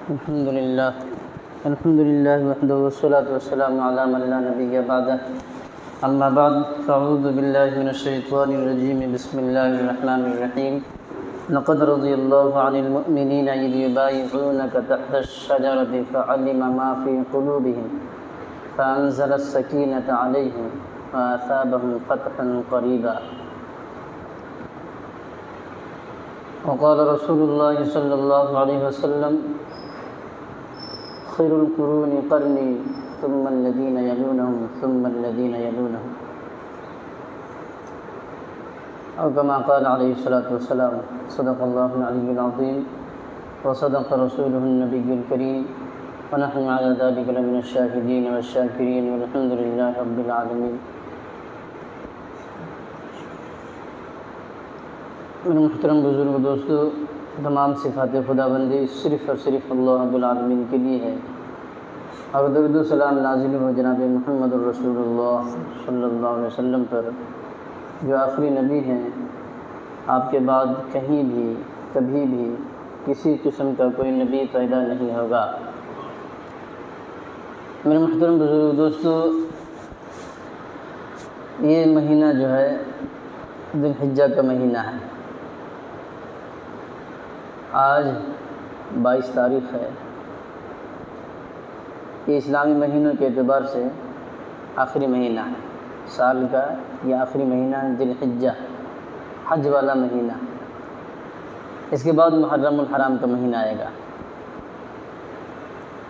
الحمد لله وحده والصلاة والسلام على من لا نبي بعده أما بعد فأعوذ بالله من الشيطان الرجيم بسم الله الرحمن الرحيم لقد رضي الله عن المؤمنين إذ يبايعونك تحت الشجرة فعلم ما في قلوبهم فأنزل السكينة عليهم وأثابهم فتحا قريبا وقال رسول الله صلى الله عليه وسلم خير القرون قرني ثم الذين يلونهم ثم الذين يلونهم أو كما قال عليه الصلاة والسلام صدق الله العلي العظيم وصدق رسوله النبي الكريم ونحن على ذلك لمن الشاهدين والشاكرين والحمد لله رب العالمين. میرے محترم بزرگ دوستو، تمام صفات خدا بندی صرف اور صرف اللہ رب العالمین کے لیے ہے، اور درود و سلام نازل ہو جناب محمد الرسول اللہ صلی اللہ علیہ وسلم پر، جو آخری نبی ہیں. آپ کے بعد کہیں بھی کبھی بھی کسی قسم کا کوئی نبی پیدا نہیں ہوگا. میرے محترم بزرگ دوستو، یہ مہینہ جو ہے ذی الحجہ کا مہینہ ہے. آج 22 تاریخ ہے. یہ اسلامی مہینوں کے اعتبار سے آخری مہینہ ہے. سال کا یہ آخری مہینہ ذی الحجہ، حج والا مہینہ. اس کے بعد محرم الحرام کا مہینہ آئے گا.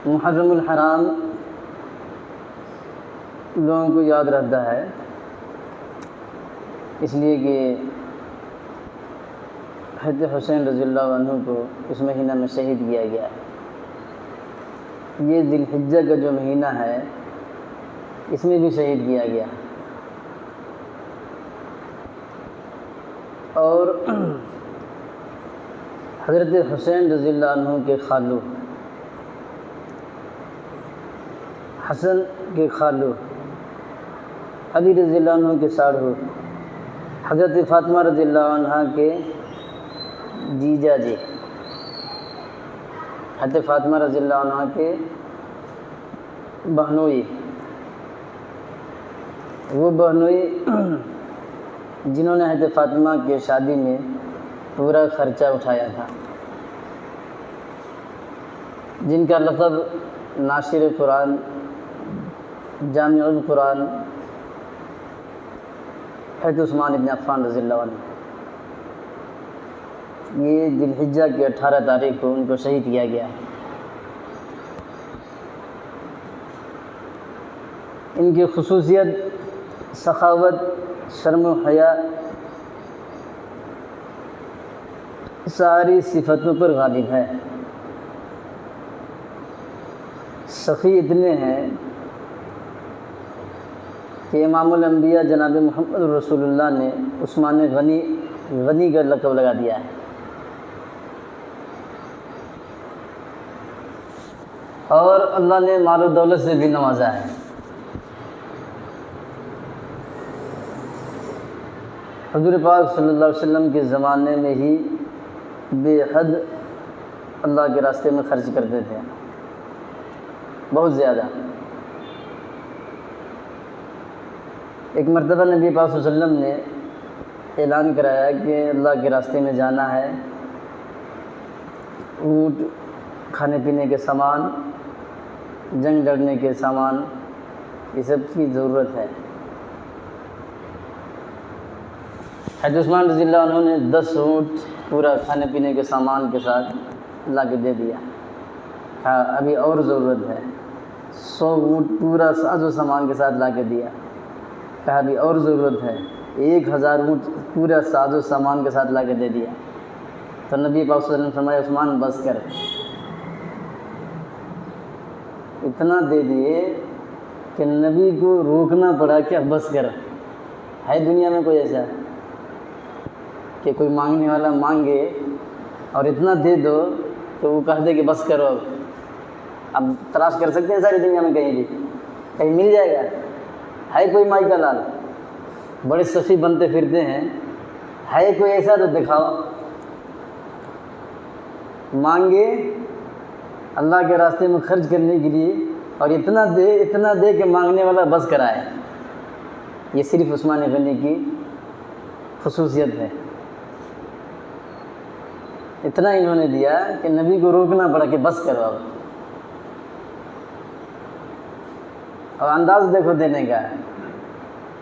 محرم الحرام لوگوں کو یاد رہتا ہے اس لیے کہ حضرت حسین رضی اللہ عنہ کو اس مہینہ میں شہید کیا گیا ہے. یہ ذی الحجہ کا جو مہینہ ہے اس میں بھی شہید کیا گیا. اور حضرت حسین رضی اللہ عنہ کے خالو، حسن کے خالو، علی رضی اللہ عنہ کے ساڑھو، حضرت فاطمہ رضی اللہ عنہ کے جیجا جی، حضرت فاطمہ رضی اللہ عنہ کے بہنوئی، وہ بہنوئی جنہوں نے حضرت فاطمہ کے شادی میں پورا خرچہ اٹھایا تھا، جن کا لقب ناصر قرآن، جامع القرآن حضرت عثمان ابن عفان رضی اللہ عنہ. یہ ذی الحجہ کی 18 تاریخ کو ان کو شہید کیا گیا. ان کی خصوصیت سخاوت، شرم و حیا ساری صفتوں پر غالب ہے. سخی اتنے ہیں کہ امام الانبیاء جناب محمد رسول اللہ نے عثمان غنی کا لقب لگا دیا ہے. اور اللہ نے مال و دولت سے بھی نوازا ہے. حضور پاک صلی اللہ علیہ وسلم کے زمانے میں ہی بے حد اللہ کے راستے میں خرچ کرتے تھے، بہت زیادہ. ایک مرتبہ نبی پاک صلی اللہ علیہ وسلم نے اعلان کرایا کہ اللہ کے راستے میں جانا ہے، اونٹ، کھانے پینے کے سامان، جنگ لڑنے کے سامان، یہ سب کی ضرورت ہے. حضرت عثمان رضی اللہ عنہ نے 10 اونٹ پورا کھانے پینے کے سامان کے ساتھ لا کے دے دیا. کہا ابھی اور ضرورت ہے. 100 اونٹ پورا ساز و سامان کے ساتھ لا کے دیا. کہا ابھی اور ضرورت ہے. 1000 اونٹ پورا ساز و سامان کے ساتھ لا کے دے دیا. تو نبی پاک صلی اللہ علیہ وسلم نے فرمایا عثمان بس کر. اتنا دے دیے کہ نبی کو روکنا پڑا کہ اب بس کر. ہے دنیا میں کوئی ایسا کہ کوئی مانگنے والا مانگے اور اتنا دے دو تو وہ کہہ دے کہ بس کرو. اب تلاش کر سکتے ہیں ساری دنیا میں کہیں بھی، کہیں مل جائے گا؟ ہے کوئی مائی کا لال؟ بڑے سخی بنتے پھرتے ہیں، ہے کوئی ایسا تو دکھاؤ. مانگے اللہ کے راستے میں خرچ کرنے کے لیے، اور اتنا دے کہ مانگنے والا بس کرائے. یہ صرف عثمان غنی کی خصوصیت ہے. اتنا انہوں نے دیا کہ نبی کو روکنا پڑا کہ بس کرو. اور انداز دیکھو دینے کا.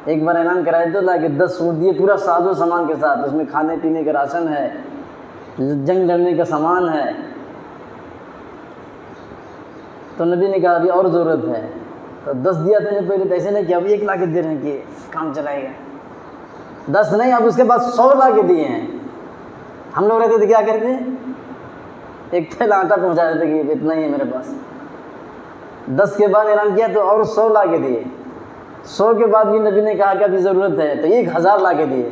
ایک بار اعلان کرایا تو لا کہ 10 اونٹ دیے، پورا ساز و سامان کے ساتھ. اس میں کھانے پینے کا راشن ہے، جنگ لڑنے کا سامان ہے. تو نبی نے کہا ابھی اور ضرورت ہے. تو 10 دیا تھا نے پہلے، تو ایسے نہیں کہ ابھی 1 لا کے دے رہے ہیں کہ کام چلائے گا. 10 نہیں، اب اس کے بعد 100 لا کے دیے ہیں. ہم لوگ رہتے تھے کیا کرتے، ایک تھیلا آٹا پہنچا دیتے کہ اتنا ہی ہے میرے پاس. 10 کے بعد اعلان کیا تو اور 100 لا کے دیے. 100 کے بعد بھی نبی نے کہا کہ ابھی ضرورت ہے تو 1000 لا کے دیے.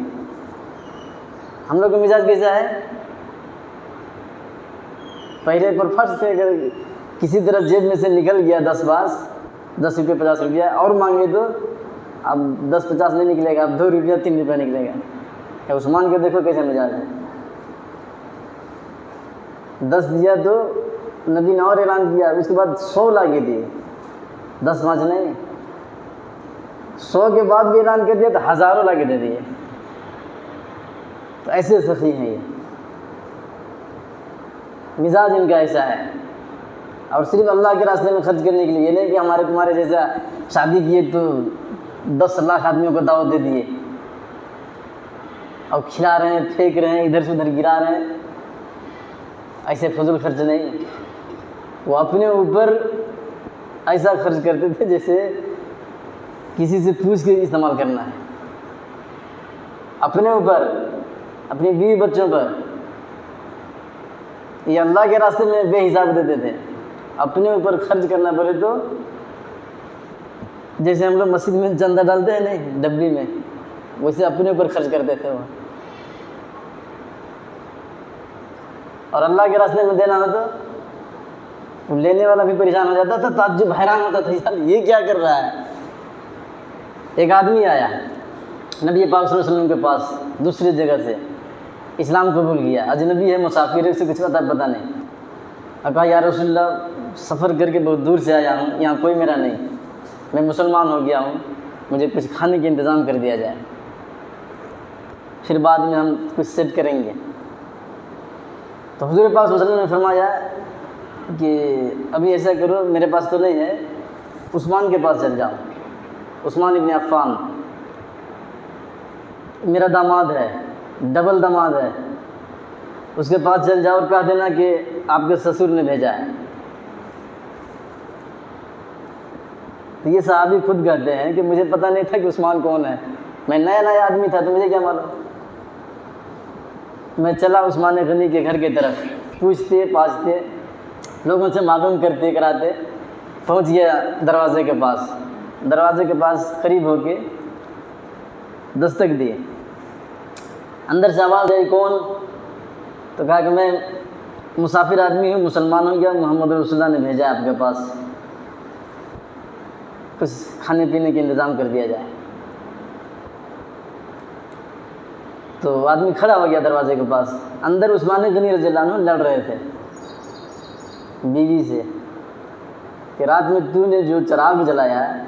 ہم لوگ کا مزاج کیسا ہے، پہلے پر فرض سے اگر کسی طرح جیب میں سے نکل گیا 10 روپے 50 روپیہ اور مانگے تو اب 10-50 نہیں نکلے گا، اب 2 روپیہ 3 روپیہ نکلے گا. کہ عثمان کے دیکھو کیسے مزاج ہے. 10 دیا تو نبی نے اور اعلان کیا، اس کے بعد 100 لا کے دیے. 10 5 نہیں، 100 کے بعد بھی اعلان کر دیا تو ہزاروں لا کے دے دیے. تو ایسے سخی ہیں یہ، مزاج ان کا ایسا ہے. اور صرف اللہ کے راستے میں خرچ کرنے کے لیے، یہ نہیں کہ ہمارے تمہارے جیسا شادی کیے تو 10 لاکھ آدمیوں کو دعوت دے دیے اور کھلا رہے ہیں، پھینک رہے ہیں، ادھر سے ادھر گرا رہے ہیں. ایسے فضول خرچ نہیں. وہ اپنے اوپر ایسا خرچ کرتے تھے جیسے کسی سے پوچھ کے استعمال کرنا ہے. اپنے اوپر، اپنی بیوی بچوں پر. یہ اللہ کے راستے میں بے حساب دیتے تھے. اپنے اوپر خرچ کرنا پڑے تو جیسے ہم لوگ مسجد میں چندہ ڈالتے ہیں نہیں ڈبی میں، ویسے اپنے اوپر خرچ کرتے تھے وہ. اور اللہ کے راستے میں دینا ہو تو لینے والا بھی پریشان ہو جاتا تھا، تعجب حیران ہوتا تھا یار یہ کیا کر رہا ہے. ایک آدمی آیا نبی پاک صلی اللہ علیہ وسلم کے پاس دوسری جگہ سے، اسلام قبول کیا. اجنبی ہے، مسافر ہے، اسے کچھ پتہ نہیں. اور کہا یا رسول اللہ سفر کر کے بہت دور سے آیا ہوں، یہاں کوئی میرا نہیں، میں مسلمان ہو گیا ہوں، مجھے کچھ کھانے کے انتظام کر دیا جائے، پھر بعد میں ہم کچھ سیٹ کریں گے. تو حضور پاک صلی اللہ علیہ وسلم نے فرمایا کہ ابھی ایسا کرو، میرے پاس تو نہیں ہے، عثمان کے پاس چل جاؤ. عثمان ابن عفان میرا داماد ہے، ڈبل داماد ہے، اس کے پاس چل جاؤ اور کہہ دینا کہ آپ کے سسر نے بھیجا ہے. تو یہ صحابی خود کہتے ہیں کہ مجھے پتہ نہیں تھا کہ عثمان کون ہے، میں نیا آدمی تھا تو مجھے کیا معلوم. میں چلا عثمان غنی کے گھر کی طرف، پوچھتے پاچھتے لوگوں سے معلوم کرتے کراتے پہنچ گیا دروازے کے پاس. دروازے کے پاس قریب ہو کے دستک دی. اندر سے آواز آئی کون؟ تو کہا کہ میں مسافر آدمی ہوں، مسلمان ہوں گیا، محمد رسول اللہ نے بھیجا آپ کے پاس، کچھ کھانے پینے کے انتظام کر دیا جائے. تو آدمی کھڑا ہو گیا دروازے کے پاس. اندر عثمان غنی رضی اللہ عنہ لڑ رہے تھے بیوی سے کہ رات میں تو نے جو چراغ جلایا ہے،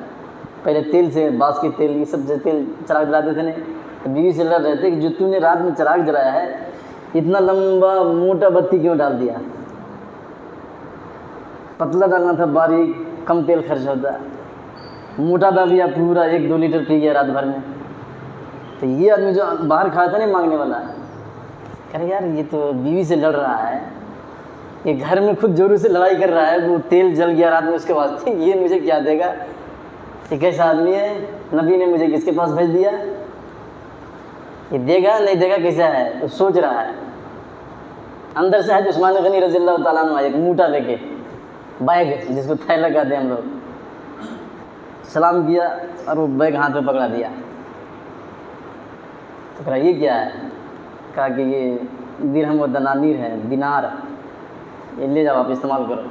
پہلے تیل سے، بانس کے تیل، یہ سب سے تیل چراغ جلاتے تھے نہیں، بیوی سے لڑ رہے تھے کہ جو تو نے رات میں چراغ جلایا ہے اتنا لمبا موٹا بتی کیوں ڈال دیا، پتلا ڈالنا تھا باریک، کم تیل خرچ ہوتا ہے. موٹا ڈال دیا، پورا 1-2 لیٹر پی گیا رات بھر میں. تو یہ آدمی جو باہر کھڑا تھا نہیں مانگنے والا، کہہ رہے یار یہ تو بیوی سے لڑ رہا ہے، یہ گھر میں خود جوروں سے لڑائی کر رہا ہے، وہ تیل جل گیا رات میں اس کے واسطے، یہ مجھے کیا دے گا، یہ کیسا آدمی ہے، نبی نے مجھے کس کے پاس بھیج دیا، یہ دے گا نہیں دے گا کیسا ہے، وہ سوچ رہا ہے. اندر سے ہے عثمان غنی رضی اللہ تعالیٰ عنہ ایک موٹا لے کے بیگ، جس کو تھیلا کہتے ہیں ہم لوگ، سلام کیا اور وہ بیگ ہاتھ میں پکڑا دیا. تو کہا یہ کیا ہے؟ کہا کہ یہ درہم و دنانیر ہے، دینار، یہ لے جاؤ آپ استعمال کرو.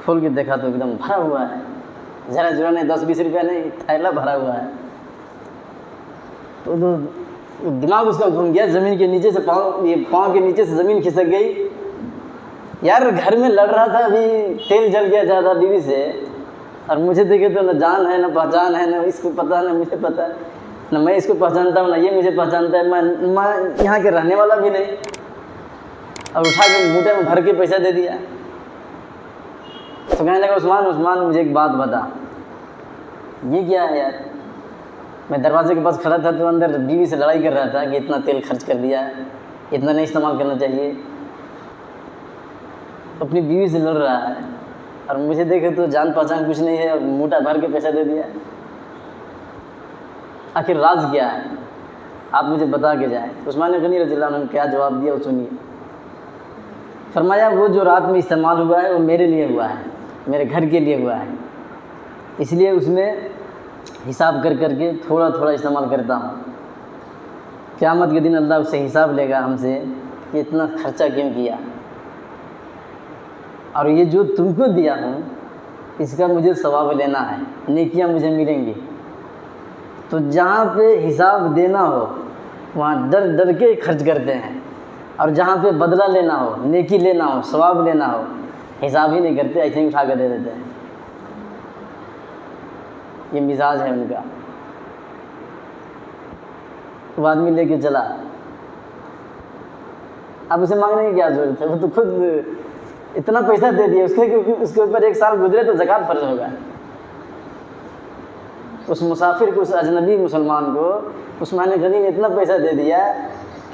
کھول کے دیکھا تو ایک دم بھرا ہوا ہے، ذرا ذرا نہیں، 10-20 روپیہ نہیں، تھیلا بھرا ہوا ہے. تو دماغ اس کا گھوم گیا، زمین کے نیچے سے پاؤں کے نیچے سے زمین کھسک گئی. یار گھر میں لڑ رہا تھا، ابھی تیل جل گیا زیادہ بیوی سے، اور مجھے دیکھے تو نہ جان ہے نہ پہچان ہے، نہ اس کو پتہ نہ مجھے پتہ، نہ میں اس کو پہچانتا ہوں نہ یہ مجھے پہچانتا ہے، میں یہاں کے رہنے والا بھی نہیں، اور اٹھا کے موٹے میں بھر کے پیسہ دے دیا۔ تو کہنے لگا عثمان مجھے ایک بات بتا، یہ کیا ہے یار؟ میں دروازے کے پاس کھڑا تھا تو اندر بیوی سے لڑائی کر رہا تھا کہ اتنا تیل خرچ کر دیا ہے، اتنا نہیں استعمال کرنا چاہیے، اپنی بیوی سے لڑ رہا ہے، اور مجھے دیکھے تو جان پہچان کچھ نہیں ہے اور موٹا بھر کے پیسہ دے دیا۔ آخر راز کیا ہے؟ آپ مجھے بتا کے جائیں۔ عثمان غنی رضی اللہ عنہ نے کیا جواب دیا وہ سنیے۔ فرمایا وہ جو رات میں استعمال ہوا ہے وہ میرے لیے ہوا ہے، میرے گھر کے لیے ہوا ہے، اس لیے اس میں حساب کر کے تھوڑا تھوڑا استعمال کرتا ہوں۔ قیامت کے دن اللہ اس سے حساب لے گا ہم سے کہ اتنا خرچہ کیوں کیا، اور یہ جو تم کو دیا ہوں اس کا مجھے ثواب لینا ہے، نیکیاں مجھے ملیں گی۔ تو جہاں پہ حساب دینا ہو وہاں ڈر ڈر کے خرچ کرتے ہیں، اور جہاں پہ بدلہ لینا ہو، نیکی لینا ہو، ثواب لینا ہو، حساب ہی نہیں کرتے، ایسے ہی اٹھا کے دے دیتے ہیں۔ یہ مزاج ہے ان کا۔ وہ آدمی لے کے چلا، اب اسے مانگنے کی کیا ضرورت ہے؟ وہ تو خود اتنا پیسہ دے دیا، اس کے اوپر ایک سال گزرے تو زکوٰۃ فرض ہوگا۔ اس مسافر کو، اس اجنبی مسلمان کو عثمان غنی نے اتنا پیسہ دے دیا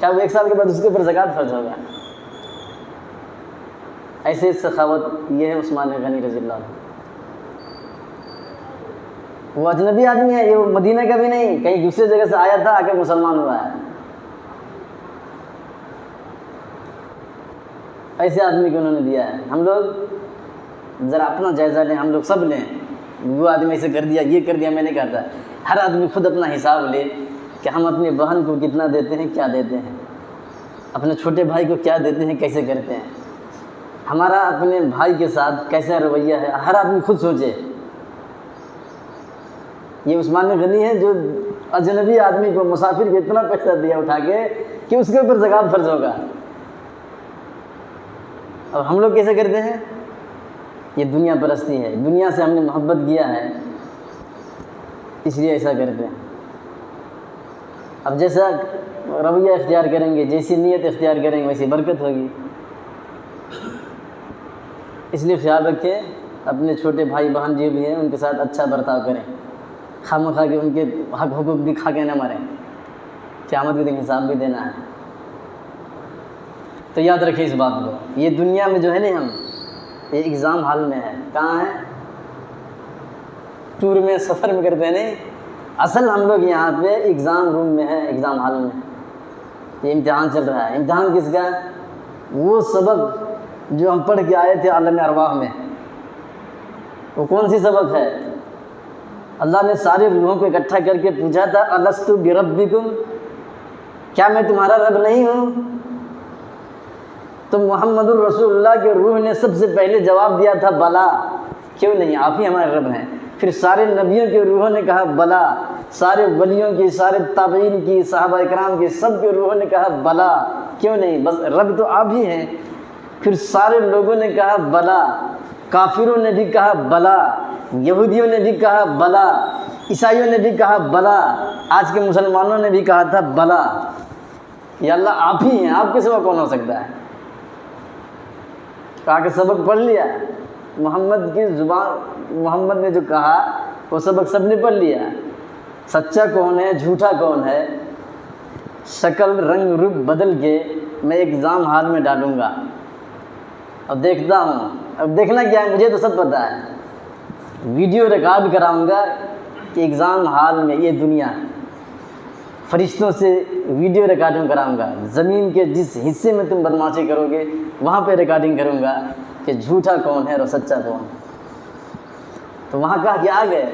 کہ اب ایک سال کے بعد اس کے اوپر زکوٰۃ فرض ہوگا۔ ایسے سخاوت، یہ ہے عثمان غنی رضی اللہ عنہ۔ وہ اجنبی آدمی ہے، یہ مدینہ کا بھی نہیں، کہیں دوسری جگہ سے آیا تھا، آ کے مسلمان ہوا ہے۔ ایسے آدمی کو انہوں نے دیا ہے۔ ہم لوگ ذرا اپنا جائزہ لیں، ہم لوگ سب لیں، وہ آدمی ایسے کر دیا، یہ کر دیا، میں نہیں کہتا۔ ہر آدمی خود اپنا حساب لے کہ ہم اپنی بہن کو کتنا دیتے ہیں، کیا دیتے ہیں، اپنے چھوٹے بھائی کو کیا دیتے ہیں، کیسے کرتے ہیں، ہمارا اپنے بھائی کے ساتھ کیسا رویہ ہے، ہر آدمی خود سوچے۔ یہ عثمان غنی ہے جو اجنبی آدمی کو، مسافر کو اتنا پیسہ دیا اٹھا کے کہ اس کے اوپر زکوٰۃ فرض ہوگا۔ اور ہم لوگ کیسے کرتے ہیں؟ یہ دنیا پرستی ہے، دنیا سے ہم نے محبت کیا ہے اس لیے ایسا کرتے ہیں۔ اب جیسا رویہ اختیار کریں گے، جیسی نیت اختیار کریں گے ویسی برکت ہوگی۔ اس لیے خیال رکھیں، اپنے چھوٹے بھائی بہن جو بھی ہیں ان کے ساتھ اچھا برتاؤ کریں، خواہ کے ان کے حق حقوق بھی کھا کے نہ مریں، قیامت کے دن حساب بھی دینا ہے۔ تو یاد رکھیں اس بات کو۔ یہ دنیا میں جو ہے نا، ہم یہ ایگزام ہال میں ہے، کہاں ہے؟ ٹور میں، سفر میں کرتے ہیں نہیں، اصل ہم لوگ یہاں پہ ایگزام روم میں ہے، ایگزام ہال میں۔ یہ امتحان چل رہا ہے۔ امتحان کس کا؟ وہ سبق جو ہم پڑھ کے آئے تھے عالم ارواح میں، وہ کون سی سبق ہے؟ اللہ نے سارے روحوں کو اکٹھا کر کے پوچھا تھا، الست بربکم، کیا میں تمہارا رب نہیں ہوں؟ تو محمد الرسول اللہ کے روح نے سب سے پہلے جواب دیا تھا بلا، کیوں نہیں، آپ ہی ہمارے رب ہیں۔ پھر سارے نبیوں کے روحوں نے کہا بلا، سارے ولیوں کی، سارے تابعین کی، صحابہ اکرام کی، سب کے روحوں نے کہا بلا، کیوں نہیں، بس رب تو آپ ہی ہیں۔ پھر سارے لوگوں نے کہا بلا، کافروں نے بھی کہا بلا، یہودیوں نے بھی کہا بلا، عیسائیوں نے بھی کہا بلا، آج کے مسلمانوں نے بھی کہا تھا بلا، یا اللہ آپ ہی ہیں، آپ کے سوا کون ہو سکتا ہے؟ کہا کہ سبق پڑھ لیا، محمد کی زبان، محمد نے جو کہا وہ سبق سب نے پڑھ لیا۔ سچا کون ہے، جھوٹا کون ہے، شکل رنگ روپ بدل کے میں ایگزام ہال میں ڈالوں گا اور دیکھتا ہوں۔ اب دیکھنا کیا ہے، مجھے تو سب پتہ ہے، ویڈیو ریکارڈ کراؤں گا کہ ایگزام ہال میں یہ دنیا، فرشتوں سے ویڈیو ریکارڈنگ کراؤں گا، زمین کے جس حصے میں تم بدمعاشی کرو گے وہاں پہ ریکارڈنگ کروں گا کہ جھوٹا کون ہے اور سچا کون ہے۔ تو وہاں کہا کہ آ گئے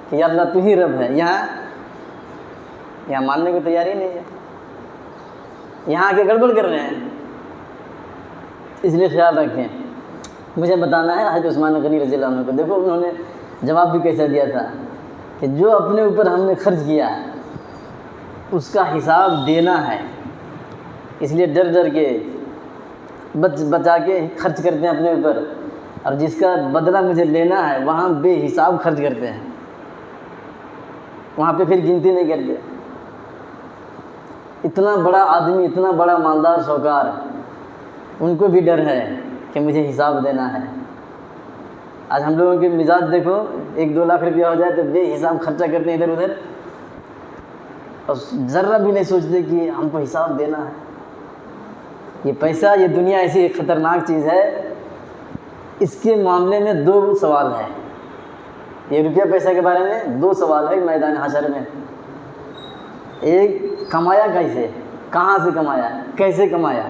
کہ یا اللہ تو ہی رب ہے، یہاں ماننے کو تیاری نہیں ہے، یہاں آ کے گڑبڑ کر رہے ہیں۔ اس لیے خیال رکھیں، مجھے بتانا ہے حضرت عثمان غنی رضی اللہ عنہ کو۔ دیکھو انہوں نے جواب بھی کیسا دیا تھا کہ جو اپنے اوپر ہم نے خرچ کیا اس کا حساب دینا ہے، اس لیے ڈر ڈر کے بچا کے خرچ کرتے ہیں اپنے اوپر، اور جس کا بدلہ مجھے لینا ہے وہاں بے حساب خرچ کرتے ہیں، وہاں پہ پھر گنتی نہیں کرتے۔ اتنا بڑا آدمی، اتنا بڑا مالدار شوکار، ان کو بھی ڈر ہے کہ مجھے حساب دینا ہے۔ آج ہم لوگوں کے مزاج دیکھو، 1-2 لاکھ روپیہ ہو جائے تو بے حساب خرچہ کرتے ہیں ادھر ادھر، اور ذرہ بھی نہیں سوچتے کہ ہم کو حساب دینا ہے۔ یہ پیسہ، یہ دنیا ایسی ایک خطرناک چیز ہے، اس کے معاملے میں 2 سوال ہے۔ یہ روپیہ پیسہ کے بارے میں 2 سوال ہے میدان حشر میں۔ ایک، کمایا کیسے، کہاں سے کمایا، کیسے کمایا،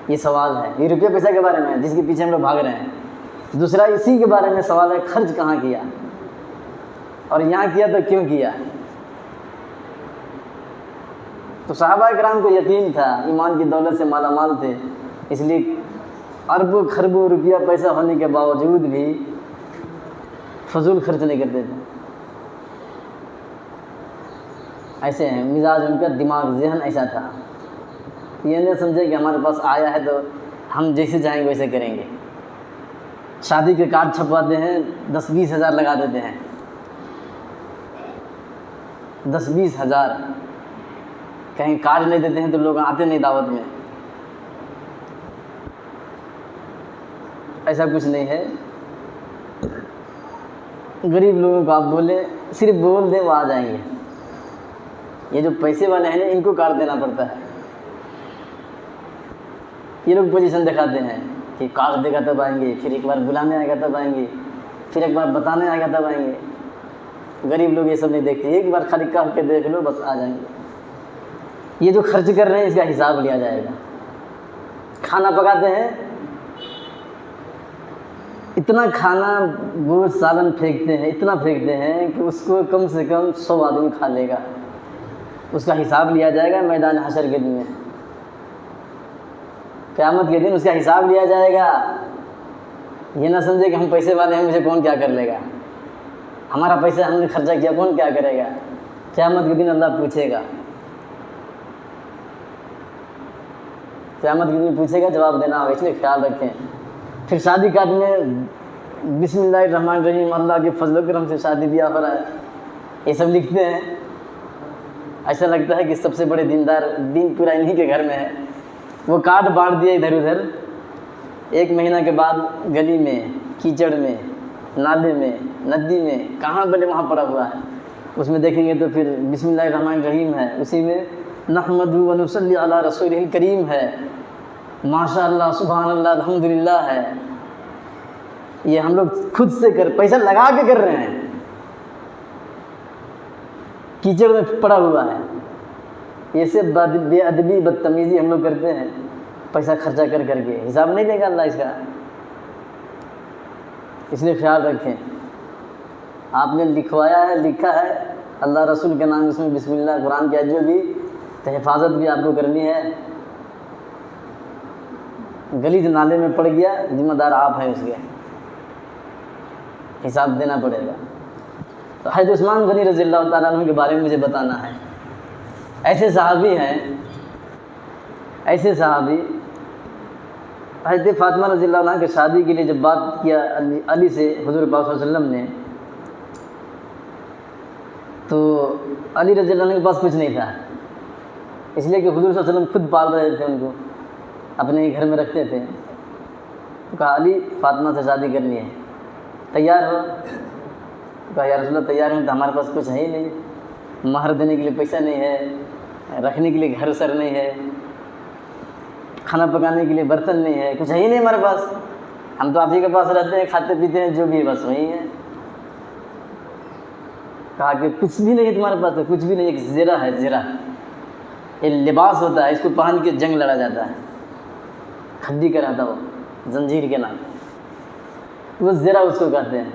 یہ سوال ہے، یہ روپیہ پیسہ کے بارے میں جس کے پیچھے ہم لوگ بھاگ رہے ہیں۔ دوسرا اسی کے بارے میں سوال ہے، خرچ کہاں کیا، اور یہاں کیا تو کیوں کیا۔ تو صحابہ کرام کو یقین تھا، ایمان کی دولت سے مالا مال تھے، اس لیے اربوں خربوں روپیہ پیسہ ہونے کے باوجود بھی فضول خرچ نہیں کرتے تھے۔ ایسے ہیں مزاج ان کا، دماغ ذہن ایسا تھا، یہ نہیں سمجھے کہ ہمارے پاس آیا ہے تو ہم جیسے چاہیں گے ویسے کریں گے۔ شادی کے کارڈ چھپواتے ہیں، 10-20 ہزار لگا دیتے ہیں، 10-20 ہزار، کہیں کارڈ نہیں دیتے ہیں تو لوگ آتے نہیں دعوت میں۔ ایسا کچھ نہیں ہے، غریب لوگوں کو آپ بولیں، صرف بول دیں وہ آ جائیں گے۔ یہ جو پیسے والے ہیں ان کو کارڈ دینا پڑتا ہے، یہ لوگ پوزیشن دکھاتے ہیں کہ کارڈ دے گا تب آئیں گے، پھر ایک بار بلانے آئے گا تب آئیں گے، پھر ایک بار بتانے آئے گا تب آئیں گے۔ غریب لوگ یہ سب نہیں دیکھتے، ایک بار خالی کہہ کے دیکھ لو بس آ جائیں گے۔ یہ جو خرچ کر رہے ہیں اس کا حساب لیا جائے گا۔ کھانا پکاتے ہیں، اتنا کھانا گوشت سالن پھینکتے ہیں، اتنا پھینکتے ہیں کہ اس کو کم سے کم 100 آدمی کھا لے گا، اس کا حساب لیا جائے گا میدان حشر کے دن میں۔ قیامت کے دن اس کا حساب لیا جائے گا۔ یہ نہ سمجھے کہ ہم پیسے والے ہیں، مجھے کون کیا کر لے گا، ہمارا پیسہ ہم نے خرچہ کیا، کون کیا کرے گا۔ قیامت کے دن اللہ پوچھے گا، قیامت کے دن پوچھے گا، جواب دینا ہوگا، اس لیے خیال رکھیں۔ پھر شادی کارڈ میں بسم اللہ الرحمن الرحیم، اللہ کے فضل و کرم سے شادی بیاہ ہو رہا ہے، یہ سب لکھتے ہیں۔ ایسا لگتا ہے کہ سب سے بڑے دیندار، دین پورا انہی کے گھر میں ہے۔ وہ کارڈ بانٹ دیا ادھر ادھر، 1 مہینہ کے بعد گلی میں، کیچڑ میں، نالے میں، ندی میں، کہاں بلے وہاں پڑا ہوا ہے۔ اس میں دیکھیں گے تو پھر بسم اللہ الرحمن الرحیم ہے، اسی میں نحمدہ و نصلی علی رسولہ الکریم ہے، ماشاء اللہ سبحان اللہ الحمدللہ ہے۔ یہ ہم لوگ خود سے پیسہ لگا کے کر رہے ہیں، کیچڑ میں پڑا ہوا ہے۔ یہ سے بے ادبی بدتمیزی ہم لوگ کرتے ہیں پیسہ خرچہ کر کر کے، حساب نہیں دے گا اللہ اس کا، اس لیے خیال رکھیں۔ آپ نے لکھوایا ہے، لکھا ہے اللہ رسول کے نام، اس میں بسم اللہ قرآن کی جو بھی تو حفاظت بھی آپ کو کرنی ہے۔ گلی نالے میں پڑ گیا، ذمہ دار آپ ہیں، اس کے حساب دینا پڑے گا۔ تو حضرت عثمان غنی رضی اللہ تعالیٰ عنہ کے بارے میں مجھے بتانا ہے۔ ایسے صحابی ہیں، ایسے صحابی، حضرت فاطمہ رضی اللہ عنہ کی شادی کے لیے جب بات کیا علی سے حضور پاک صلی اللہ علیہ وسلم نے، تو علی رضی اللہ عنہ کے پاس کچھ نہیں تھا، اس لیے کہ حضور صلی اللہ علیہ وسلم خود پال رہے تھے، ان کو اپنے ہی گھر میں رکھتے تھے۔ تو کہا علی فاطمہ سے شادی کرنی ہے، تیار ہو؟ کہا یا رسول اللہ تیار ہوں، تو ہمارے پاس کچھ ہے ہی نہیں، مہر دینے کے لیے پیسہ نہیں ہے، رکھنے کے لیے گھر سر نہیں ہے، کھانا پکانے کے لیے برتن نہیں ہے، کچھ ہے ہی نہیں ہمارے پاس، ہم تو آپ ہی کے پاس رہتے ہیں، کھاتے پیتے ہیں، جو بھی ہے بس وہی ہے۔ کہا کہ کچھ بھی نہیں ہے تمہارے پاس؟ تو کچھ بھی نہیں، ایک زرہ ہے، زرہ یہ لباس ہوتا ہے، اس کو پہن کے جنگ لڑا جاتا ہے، کھڈی کا رہتا وہ، زنجیر کے نام، وہ زرہ اس کو کہتے ہیں۔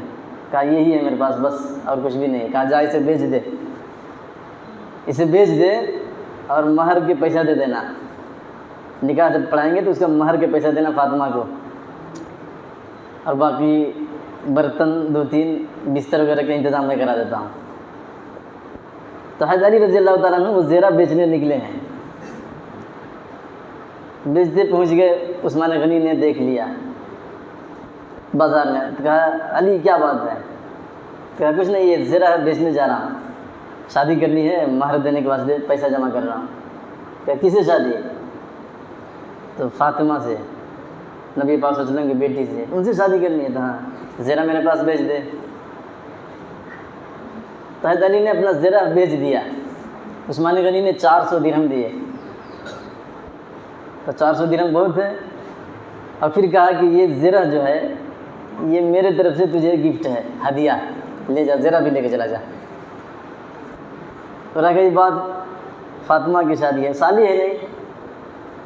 کہا یہی ہے میرے پاس بس، اور کچھ بھی نہیں ہے۔ کہا جا اسے بیچ دے، اسے بیچ دے اور مہر کے پیسہ دے دینا، نکاح جب پڑھائیں گے تو اس کا مہر کے پیسہ دینا فاطمہ کو، اور باقی برتن 2-3 بستر وغیرہ کا انتظام میں کرا دیتا ہوں۔ تو حضرت علی رضی اللہ تعالیٰ عنہ وہ زیرہ بیچنے نکلے ہیں، بیچتے پہنچ گئے، عثمان غنی نے دیکھ لیا بازار میں، تو کہا علی کیا بات ہے؟ کہا کچھ نہیں، یہ زرہ بیچنے جا رہا ہوں، شادی کرنی ہے، مہر دینے کے واسطے پیسہ جمع کر رہا ہوں۔ کہا کس سے شادی ہے؟ تو فاطمہ سے، نبی پاک صلی اللہ علیہ وسلم کی بیٹی سے، ان سے شادی کرنی ہے؟ تو ہاں، زرہ میرے پاس بیچ دے۔ تو حضرت علی نے اپنا زرہ بیچ دیا، عثمان غنی نے 400 درہم دیے۔ تو 400 درہم بہت ہے، اور پھر کہا کہ یہ زرہ جو ہے یہ میرے طرف سے تجھے گفٹ ہے، ہدیہ، لے جا، زرہ بھی لے کے چلا جا۔ تو رہ گئی بات فاطمہ کی شادی ہے، سالی ہے نہیں،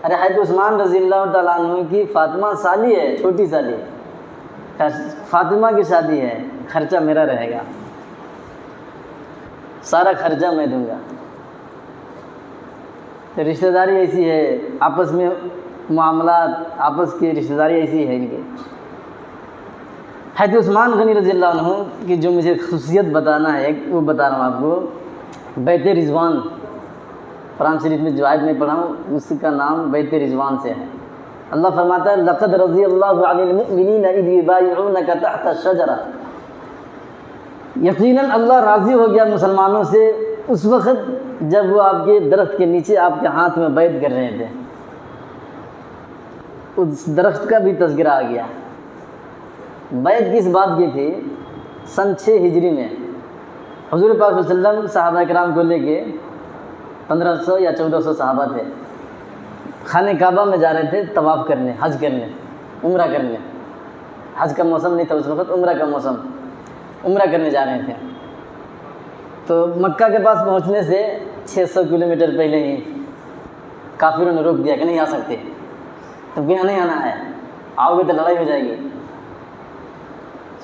ارے حضرت عثمان رضی اللہ تعالیٰ عنہ کی فاطمہ سالی ہے، چھوٹی سالی ہے، فاطمہ کی شادی ہے، خرچہ میرا رہے گا، سارا خرچہ میں دوں گا۔ تو رشتہ داری ایسی ہے، آپس میں معاملات، آپس کی رشتہ داری ایسی ہے ان کی۔ حضرت عثمان غنی رضی اللہ عنہ کی جو مجھے خصوصیت بتانا ہے وہ بتا رہا ہوں آپ کو۔ بیت رضوان، قرآن شریف میں جو آیت میں پڑھا ہوں اس کا نام بیت رضوان سے ہے۔ اللہ فرماتا ہے لقد رضی اللہ عن المؤمنین اذ یبایعونک تحت الشجرہ، یقیناً اللہ راضی ہو گیا مسلمانوں سے اس وقت جب وہ آپ کے درخت کے نیچے آپ کے ہاتھ میں بیعت کر رہے تھے۔ اس درخت کا بھی تذکرہ آ گیا۔ بیعت کس بات کی تھی؟ سن 6 ہجری میں حضور پاک صلی اللہ علیہ وسلم صحابہ کرام کو لے کے 1500 یا 1400 صحابہ تھے، خانہ کعبہ میں جا رہے تھے طواف کرنے، حج کرنے، عمرہ کرنے۔ حج کا موسم نہیں تھا اس وقت، عمرہ کا موسم، عمرہ کرنے جا رہے تھے۔ تو مکہ کے پاس پہنچنے سے 600 کلومیٹر پہلے ہی کافروں نے روک دیا کہ نہیں آ سکتے، تم یہاں نہیں آنا ہے، آؤ گے تو لڑائی ہو جائے گی۔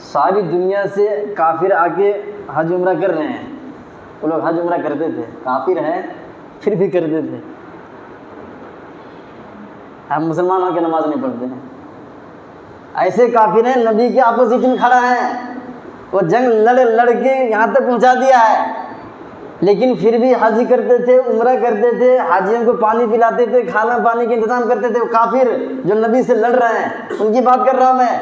ساری دنیا سے کافر آ کے حج عمرہ کر رہے ہیں، وہ لوگ حج عمرہ کرتے تھے، کافر ہیں پھر بھی کرتے تھے۔ ہم مسلمان ہو کے نماز نہیں پڑھتے ہیں، ایسے کافر ہیں نبی کے اپوزٹ میں کھڑا ہے، وہ جنگ لڑ کے یہاں تک پہنچا دیا ہے، لیکن پھر بھی حج کرتے تھے، عمرہ کرتے تھے، حاجیوں کو پانی پلاتے تھے، کھانا پانی کے انتظام کرتے تھے۔ وہ کافر جو نبی سے لڑ رہے ہیں ان کی بات کر رہا ہوں میں،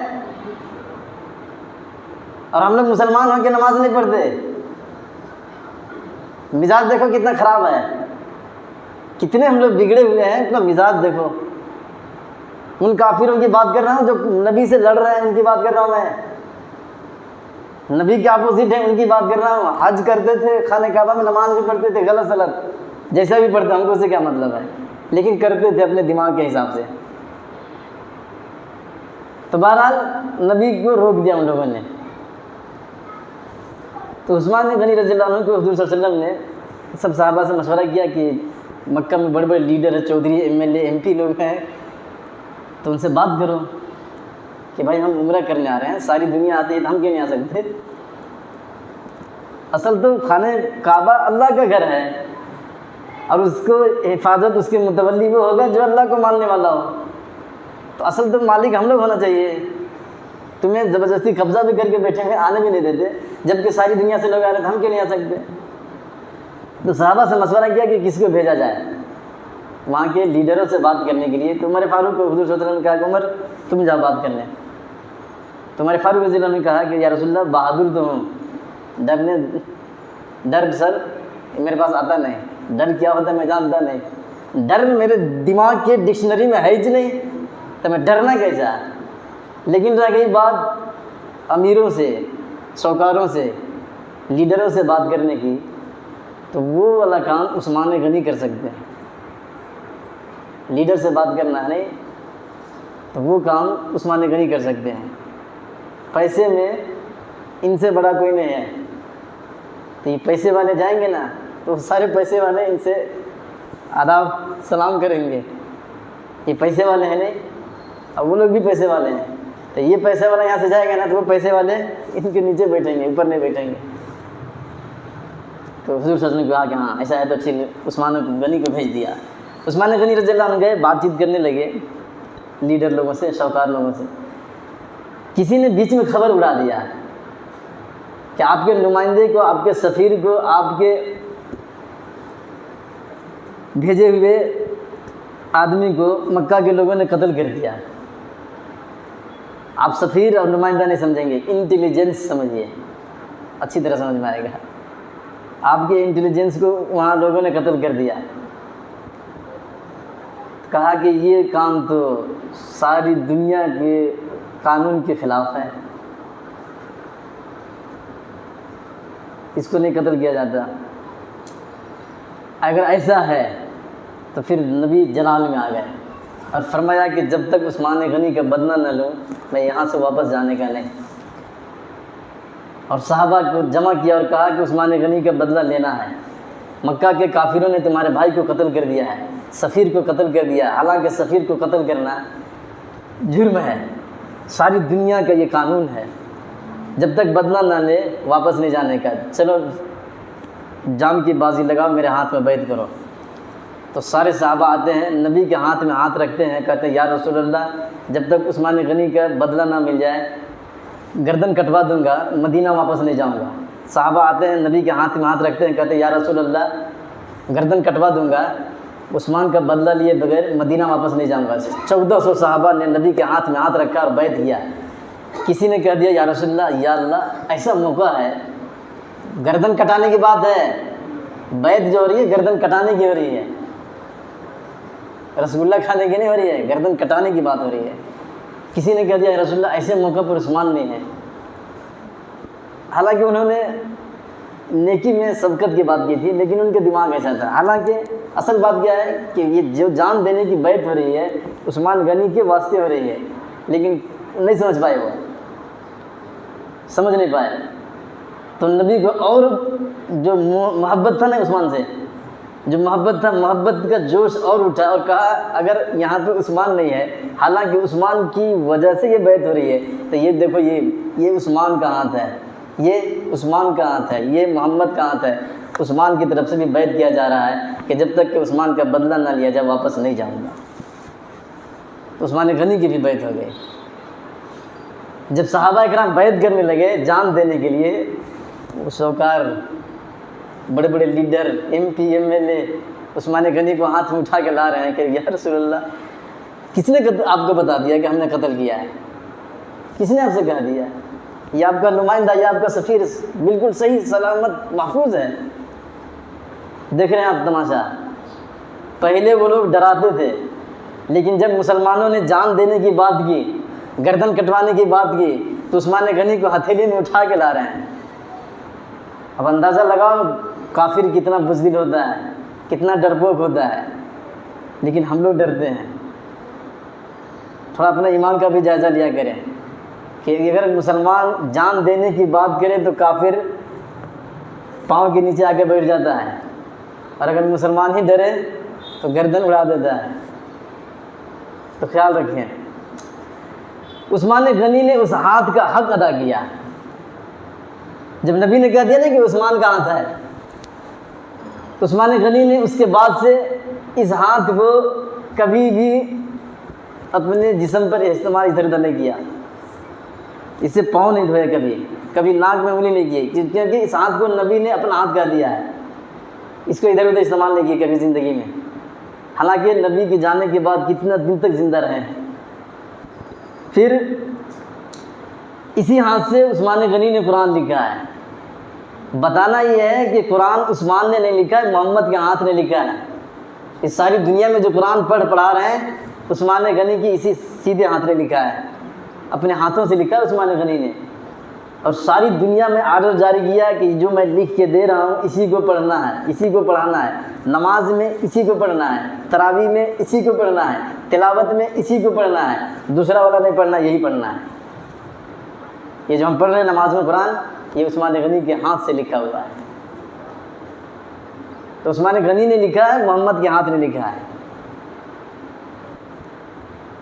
اور ہم لوگ مسلمان ہو کے نماز نہیں پڑھتے۔ مزاج دیکھو کتنا خراب ہے، کتنے ہم لوگ بگڑے ہوئے ہیں، اتنا مزاج دیکھو۔ ان کافروں کی بات کر رہا ہوں جو نبی سے لڑ رہے ہیں، ان کی بات کر رہا ہوں میں، نبی کے اپوزٹ ہیں ان کی بات کر رہا ہوں۔ حج کرتے تھے، خانہ کعبہ میں نماز بھی پڑھتے تھے، غلط سلط جیسا بھی پڑھتے، ہم کو اس سے کیا مطلب ہے، لیکن کرتے تھے اپنے دماغ کے حساب سے۔ تو بہرحال نبی کو روک دیا ان لوگوں نے۔ تو عثمان غنی رضی اللہ عنہ کو حضور صلی اللہ علیہ وسلم نے سب صحابہ سے مشورہ کیا کہ مکہ میں بڑے بڑے لیڈر ہیں، چودھری، MLA MP لوگ ہیں، تو ان سے بات کرو کہ بھائی ہم عمرہ کرنے آ رہے ہیں، ساری دنیا آتی ہے تو ہم کیوں نہیں آ سکتے؟ اصل تو خانہ کعبہ اللہ کا گھر ہے، اور اس کو حفاظت اس کے متولی وہ ہوگا جو اللہ کو ماننے والا ہو، تو اصل تو مالک ہم لوگ ہونا چاہیے۔ تمہیں زبردستی قبضہ بھی کر کے بیٹھے ہوئے، آنے بھی نہیں دیتے، جبکہ ساری دنیا سے لوگ آ رہے تھے، ہم کیوں نہیں آ سکتے؟ تو صحابہ سے مشورہ کیا کہ کس کو بھیجا جائے وہاں کے لیڈروں سے بات کرنے کے لیے۔ تو عمر فاروق کو حضور صلی اللہ علیہ وسلم نے کہا کہ عمر تم جا بات کرنے۔ تو عمر فاروق رضی اللہ عنہ نے کہا کہ یا رسول اللہ بہادر تو ہوں، ڈر سر میرے پاس آتا نہیں، ڈر کیا ہوتا ہے میں جانتا نہیں، ڈر میرے دماغ کے ڈکشنری میں ہے ہی نہیں، تو میں ڈرنا کیسا؟ لیکن رہ گئی بات امیروں سے، سوکاروں سے، لیڈروں سے بات کرنے کی، تو وہ والا کام عثمان غنی کر سکتے ہیں۔ لیڈر سے بات کرنا ہے نہیں، تو وہ کام عثمان غنی کر سکتے ہیں۔ پیسے میں ان سے بڑا کوئی نہیں ہے، تو یہ پیسے والے جائیں گے نا تو سارے پیسے والے ان سے آداب سلام کریں گے، یہ پیسے والے ہیں نہیں، اور وہ لوگ بھی پیسے والے ہیں، تو یہ پیسے والا یہاں سے جائے گا نا تو وہ پیسے والے ان کے نیچے بیٹھیں گے، اوپر نہیں بیٹھیں گے۔ تو حضور صلی اللہ علیہ وسلم نے کہا کہ ہاں ایسا ہے تو ٹھیک، عثمان غنی کو بھیج دیا۔ عثمان غنی رضی اللہ عنہ گئے، بات چیت کرنے لگے لیڈر لوگوں سے، شوکار لوگوں سے۔ کسی نے بیچ میں خبر اڑا دیا کہ آپ کے نمائندے کو، آپ کے سفیر کو، آپ کے بھیجے ہوئے آدمی کو مکہ کے لوگوں نے قتل کر دیا. آپ سفیر اور نمائندہ نہیں سمجھیں گے، انٹیلیجنس سمجھیے، اچھی طرح سمجھ میں آئے گا. آپ کے انٹیلیجنس کو وہاں لوگوں نے قتل کر دیا. کہا کہ یہ کام تو ساری دنیا کے قانون کے خلاف ہے، اس کو نہیں قتل کیا جاتا. اگر ایسا ہے تو پھر نبی جلال میں آ گئے اور فرمایا کہ جب تک عثمان غنی کا بدلہ نہ لوں میں یہاں سے واپس جانے کا نہیں. اور صحابہ کو جمع کیا اور کہا کہ عثمان غنی کا بدلہ لینا ہے. مکہ کے کافروں نے تمہارے بھائی کو قتل کر دیا ہے، سفیر کو قتل کر دیا. حالانکہ سفیر کو قتل کرنا جرم ہے، ساری دنیا کا یہ قانون ہے. جب تک بدلہ نہ لے واپس نہیں جانے کا. چلو جام کی بازی لگاؤ، میرے ہاتھ میں بیعت کرو. تو سارے صحابہ آتے ہیں، نبی کے ہاتھ میں ہاتھ رکھتے ہیں، کہتے ہیں یا رسول اللہ جب تک عثمان غنی کا بدلہ نہ مل جائے گردن کٹوا دوں گا، مدینہ واپس نہیں جاؤں گا. صحابہ آتے ہیں، نبی کے ہاتھ میں ہاتھ رکھتے ہیں، کہتے ہیں یا رسول اللہ گردن کٹوا دوں گا، عثمان کا بدلہ لیے بغیر مدینہ واپس نہیں جاؤں گا. 1400 صحابہ نے نبی کے ہاتھ میں ہاتھ رکھا اور بیعت کیا. کسی نے کہہ دیا یا رسول اللہ، یا اللہ ایسا موقع ہے، گردن کٹانے کی بات ہے، بیعت جو ہو رہی ہے گردن کٹانے کی ہو رہی ہے، رسول اللہ کھانے کی نہیں ہو رہی ہے، گردن کٹانے کی بات ہو رہی ہے. کسی نے کہہ دیا یا رسول اللہ ایسے موقع پر عثمان نہیں ہے. حالانکہ انہوں نے نیکی میں سبقت کی بات کی تھی، لیکن ان کے دماغ ایسا تھا. حالانکہ اصل بات کیا ہے کہ یہ جو جان دینے کی بیعت ہو رہی ہے عثمان غنی کے واسطے ہو رہی ہے، لیکن نہیں سمجھ پائے، وہ سمجھ نہیں پائے. تو نبی کو اور جو محبت تھا نا عثمان سے، جو محبت تھا، محبت کا جوش اور اٹھا اور کہا اگر یہاں پہ عثمان نہیں ہے، حالانکہ عثمان کی وجہ سے یہ بیعت ہو رہی ہے، تو یہ دیکھو یہ عثمان کا ہاتھ ہے، یہ عثمان کا ہاتھ ہے، یہ محمد کا ہاتھ ہے. عثمان کی طرف سے بھی بیعت کیا جا رہا ہے کہ جب تک کہ عثمان کا بدلہ نہ لیا جائے واپس نہیں جاؤں گا. تو عثمان غنی کی بھی بیعت ہو گئی. جب صحابہ اکرام بیعت کرنے لگے جان دینے کے لیے، وہ شوکار بڑے بڑے لیڈر ایم پی ایم ایل اے عثمان غنی کو ہاتھ میں اٹھا کے لا رہے ہیں کہ یا رسول اللہ کس نے آپ کو بتا دیا کہ ہم نے قتل کیا ہے؟ کس نے آپ سے کہہ دیا؟ یہ آپ کا نمائندہ یا آپ کا سفیر بالکل صحیح سلامت محفوظ ہے. دیکھ رہے ہیں آپ تماشا. پہلے وہ لوگ ڈراتے تھے، لیکن جب مسلمانوں نے جان دینے کی بات کی، گردن کٹوانے کی بات کی، تو عثمان غنی کو ہتھیلی میں اٹھا کے لا رہے ہیں. اب اندازہ لگاؤ کافر کتنا بزدل ہوتا ہے، کتنا ڈرپوک ہوتا ہے. لیکن ہم لوگ ڈرتے ہیں. تھوڑا اپنے ایمان کا بھی جائزہ لیا کریں کہ اگر مسلمان جان دینے کی بات کرے تو کافر پاؤں کے نیچے آ کے بیٹھ جاتا ہے، اور اگر مسلمان ہی ڈرے تو گردن اڑا دیتا ہے. تو خیال رکھیں. عثمان غنی نے اس ہاتھ کا حق ادا کیا. جب نبی نے کہہ دیا نا کہ عثمان کا ہاتھ ہے، تو عثمان غنی نے اس کے بعد سے اس ہاتھ کو کبھی بھی اپنے جسم پر استعمال ادھر ادھر نہیں کیا. اس سے پاؤں نہیں دھوئے، کبھی ناک میں انگلی نہیں کی، کیونکہ اس ہاتھ کو نبی نے اپنا ہاتھ کہہ دیا ہے. اس کو ادھر ادھر استعمال نہیں کیا کبھی زندگی میں. حالانکہ نبی کے جانے کے بعد کتنا دن تک زندہ رہے. پھر اسی ہاتھ سے عثمان غنی نے قرآن لکھا ہے. بتانا یہ ہے کہ قرآن عثمان نے نہیں لکھا ہے، محمد کے ہاتھ نے لکھا ہے. اس ساری دنیا میں جو قرآن پڑھا رہے ہیں عثمان غنی کی اسی سیدھے ہاتھ نے لکھا ہے، اپنے ہاتھوں سے لکھا ہے عثمان غنی نے. اور ساری دنیا میں آرڈر جاری کیا کہ جو میں لکھ کے دے رہا ہوں اسی کو پڑھنا ہے، اسی کو پڑھانا ہے. نماز میں اسی کو پڑھنا ہے، تراویح میں اسی کو پڑھنا ہے، تلاوت میں اسی کو پڑھنا ہے، دوسرا والا نہیں پڑھنا، یہی پڑھنا ہے. یہ جو ہم پڑھ رہے ہیں نماز میں قرآن، یہ عثمان غنی کے ہاتھ سے لکھا ہوا ہے. تو عثمان غنی نے لکھا ہے، محمد کے ہاتھ نے لکھا ہے.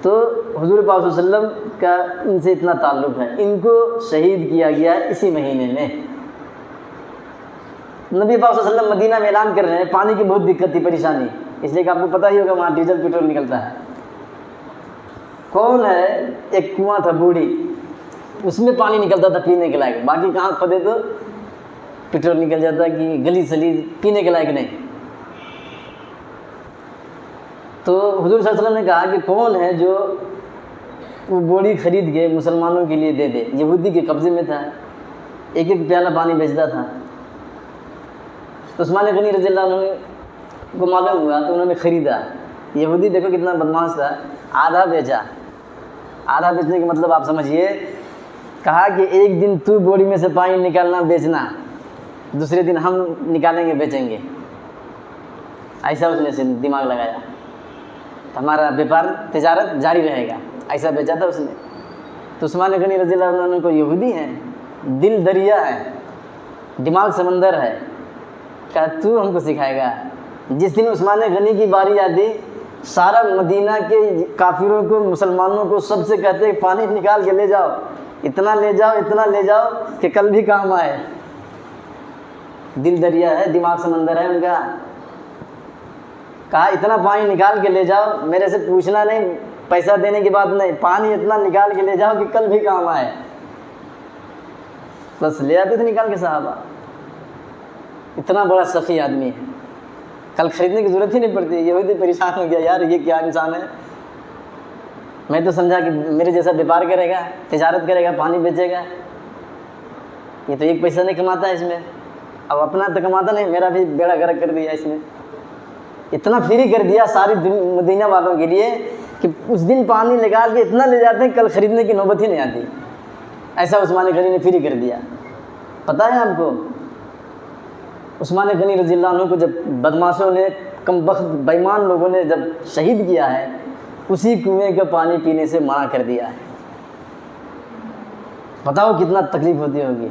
تو حضور پاک صلی اللہ علیہ وسلم کا ان سے اتنا تعلق ہے. ان کو شہید کیا گیا اسی مہینے میں. نبی پاک صلی اللہ علیہ وسلم مدینہ میں اعلان کر رہے ہیں، پانی کی بہت دقت تھی، پریشانی، اس لیے کہ آپ کو پتہ ہی ہوگا وہاں ڈیزل پیٹرول نکلتا ہے. کون ہے؟ ایک کنواں تھا بوڑھی، اس میں پانی نکلتا تھا پینے کے لائق. باقی کہاں کھودے تو پیٹرول نکل جاتا کہ گلی سلیز پینے کے لائق نہیں. تو حضور صلی اللہ علیہ وسلم نے کہا کہ کون ہے جو وہ بوڑی خرید کے مسلمانوں کے لیے دے دے. یہودی کے قبضے میں تھا, ایک ایک پیالہ پانی بیچتا تھا. تو عثمان غنی رضی اللہ عنہ کو معلوم ہوا تو انہوں نے خریدا. یہودی دیکھو کتنا بدماش تھا, آدھا بیچا. آدھا بیچنے کا مطلب آپ سمجھیے, کہا کہ ایک دن تو بوڑی میں سے پانی نکالنا بیچنا, دوسرے دن ہم نکالیں گے بیچیں گے. ایسا اس نے دماغ لگایا, ہمارا بیپار تجارت جاری رہے گا, ایسا بیچا تھا اس نے. تو عثمان غنی رضی اللہ عنہ کو یہودی ہیں, دل دریا ہے, دماغ سمندر ہے, کہا تو ہم کو سکھائے گا. جس دن عثمان غنی کی باری آتی, سارا مدینہ کے کافروں کو مسلمانوں کو سب سے کہتے پانی نکال کے لے جاؤ, اتنا لے جاؤ اتنا لے جاؤ کہ کل بھی کام آئے. دل دریا ہے, دماغ سمندر ہے ان کا. کہا اتنا پانی نکال کے لے جاؤ, میرے سے پوچھنا نہیں, پیسہ دینے کی بات نہیں, پانی اتنا نکال کے لے جاؤ کہ کل بھی کام آئے. بس لے آتے تھے نکال کے صحابہ. اتنا بڑا سخی آدمی ہے, کل خریدنے کی ضرورت ہی نہیں پڑتی. یہودی پریشان ہو گیا, یار یہ کیا انسان ہے. میں تو سمجھا کہ میرے جیسا بیپار کرے گا, تجارت کرے گا, پانی بیچے گا, یہ تو ایک پیسہ نہیں کماتا ہے اس میں. اب اپنا تو کماتا نہیں, میرا بھی بیڑا گرک کر دیا اس نے. اتنا فری کر دیا ساری مدینہ والوں کے لیے کہ اس دن پانی نکال کے اتنا لے جاتے ہیں کل خریدنے کی نوبت ہی نہیں آتی. ایسا عثمان غنی نے فری کر دیا. پتہ ہے آپ کو, عثمان غنی رضی اللہ عنہ کو جب بدماشوں نے, کم بخت بےمان لوگوں نے جب شہید کیا ہے, اسی کنویں کا پانی پینے سے منع کر دیا ہے. بتاؤ کتنا تکلیف ہوتی ہوگی.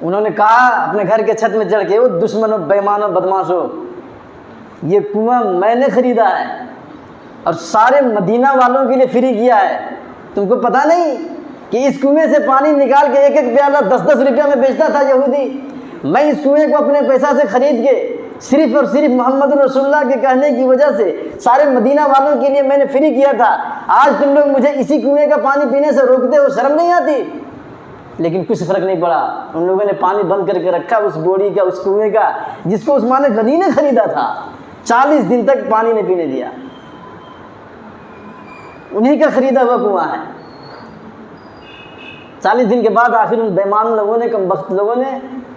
انہوں نے کہا اپنے گھر کے چھت میں چڑھ کے, وہ دشمنوں بےمانوں بدماشوں, یہ کنواں میں نے خریدا ہے اور سارے مدینہ والوں کے لیے فری کیا ہے. تم کو پتہ نہیں کہ اس کنویں سے پانی نکال کے ایک ایک پیالہ 10-10 روپیہ میں بیچتا تھا یہودی. میں اس کنویں کو اپنے پیسہ سے خرید کے صرف اور صرف محمد رسول اللہ کے کہنے کی وجہ سے سارے مدینہ والوں کے لیے میں نے فری کیا تھا. آج تم لوگ مجھے اسی کنویں کا پانی پینے سے روکتے ہو, شرم نہیں آتی؟ لیکن کچھ فرق نہیں پڑا. ان لوگوں نے پانی بند کر کے رکھا اس بوڑی کا, اس کنویں کا, جس کو عثمان غنی نے خریدا تھا. 40 دن تک پانی نہیں پینے دیا. انہی کا خریدا ہوا کنواں ہے. 40 دن کے بعد آخر ان بےمان لوگوں نے, کم بخت لوگوں نے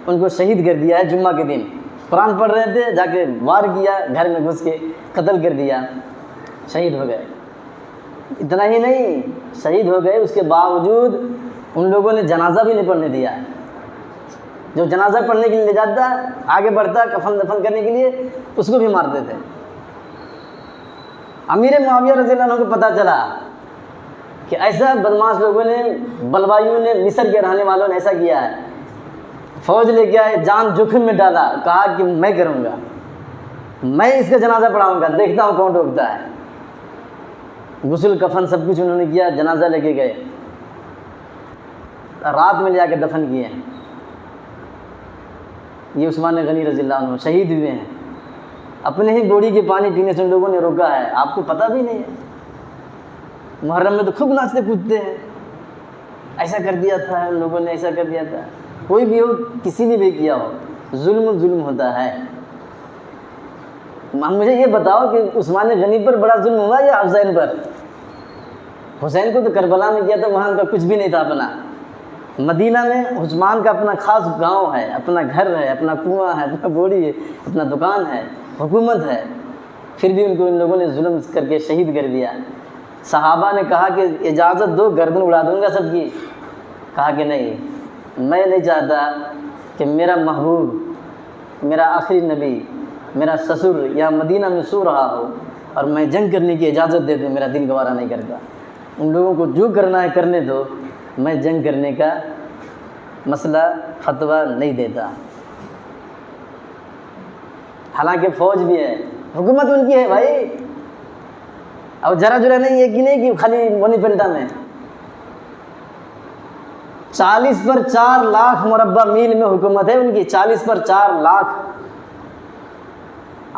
ان کو شہید کر دیا ہے. جمعہ کے دن قرآن پڑھ رہے تھے, جا کے وار کیا, گھر میں گھس کے قتل کر دیا, شہید ہو گئے. اتنا ہی نہیں, شہید ہو گئے, اس کے باوجود ان لوگوں نے جنازہ بھی نہیں پڑھنے دیا. جو جنازہ پڑھنے کے لیے لے جاتا, آگے بڑھتا کفن دفن کرنے کے لیے, اس کو بھی مارتے تھے. امیر معاویہ رضی اللہ عنہ کو پتہ چلا کہ ایسا بدماش لوگوں نے, بلوائیوں نے, مصر کے رہنے والوں نے ایسا کیا ہے. فوج لے کے آئے, جان جوخم میں ڈالا, کہا کہ میں کروں گا, میں اس کا جنازہ پڑھاؤں گا, دیکھتا ہوں کون ڈوبتا ہے. غسل کفن سب کچھ انہوں نے کیا, جنازہ لے کے گئے, رات میں لے جا کے دفن کیے. یہ عثمان غنی رضی اللہ عنہ شہید ہوئے ہیں. اپنے ہی بوڑی کے پانی پینے سے ان لوگوں نے روکا ہے. آپ کو پتہ بھی نہیں ہے. محرم میں تو خوب ناچتے کودتے ہیں. ایسا کر دیا تھا ان لوگوں نے, ایسا کر دیا تھا. کوئی بھی ہو, کسی نے بھی کیا ہو, ظلم ہوتا ہے. مجھے یہ بتاؤ کہ عثمان غنی پر بڑا ظلم ہوا یا حسین پر؟ حسین کو تو کربلا میں کیا تھا, وہاں کا کچھ بھی نہیں تھا اپنا. مدینہ میں عثمان کا اپنا خاص گاؤں ہے, اپنا گھر ہے, اپنا کنواں ہے, اپنا بوڑی ہے, اپنا دکان ہے, حکومت ہے. پھر بھی ان کو ان لوگوں نے ظلم کر کے شہید کر دیا. صحابہ نے کہا کہ اجازت دو, گردن اڑا دوں گا سب کی. کہا کہ نہیں, میں نہیں چاہتا کہ میرا محبوب, میرا آخری نبی, میرا سسر یا مدینہ میں سو رہا ہو اور میں جنگ کرنے کی اجازت دے دوں. میرا دل گوارا نہیں کرتا. ان لوگوں کو جو کرنا ہے کرنے دو, میں جنگ کرنے کا مسئلہ فتویٰ نہیں دیتا. حالانکہ فوج بھی ہے, حکومت ان کی ہے بھائی. اور ذرا نہیں ہے کہ نہیں کہ خالی ونی پنٹا میں 40 پر 4 لاکھ مربع میل میں حکومت ہے ان کی. 40 پر 4 لاکھ,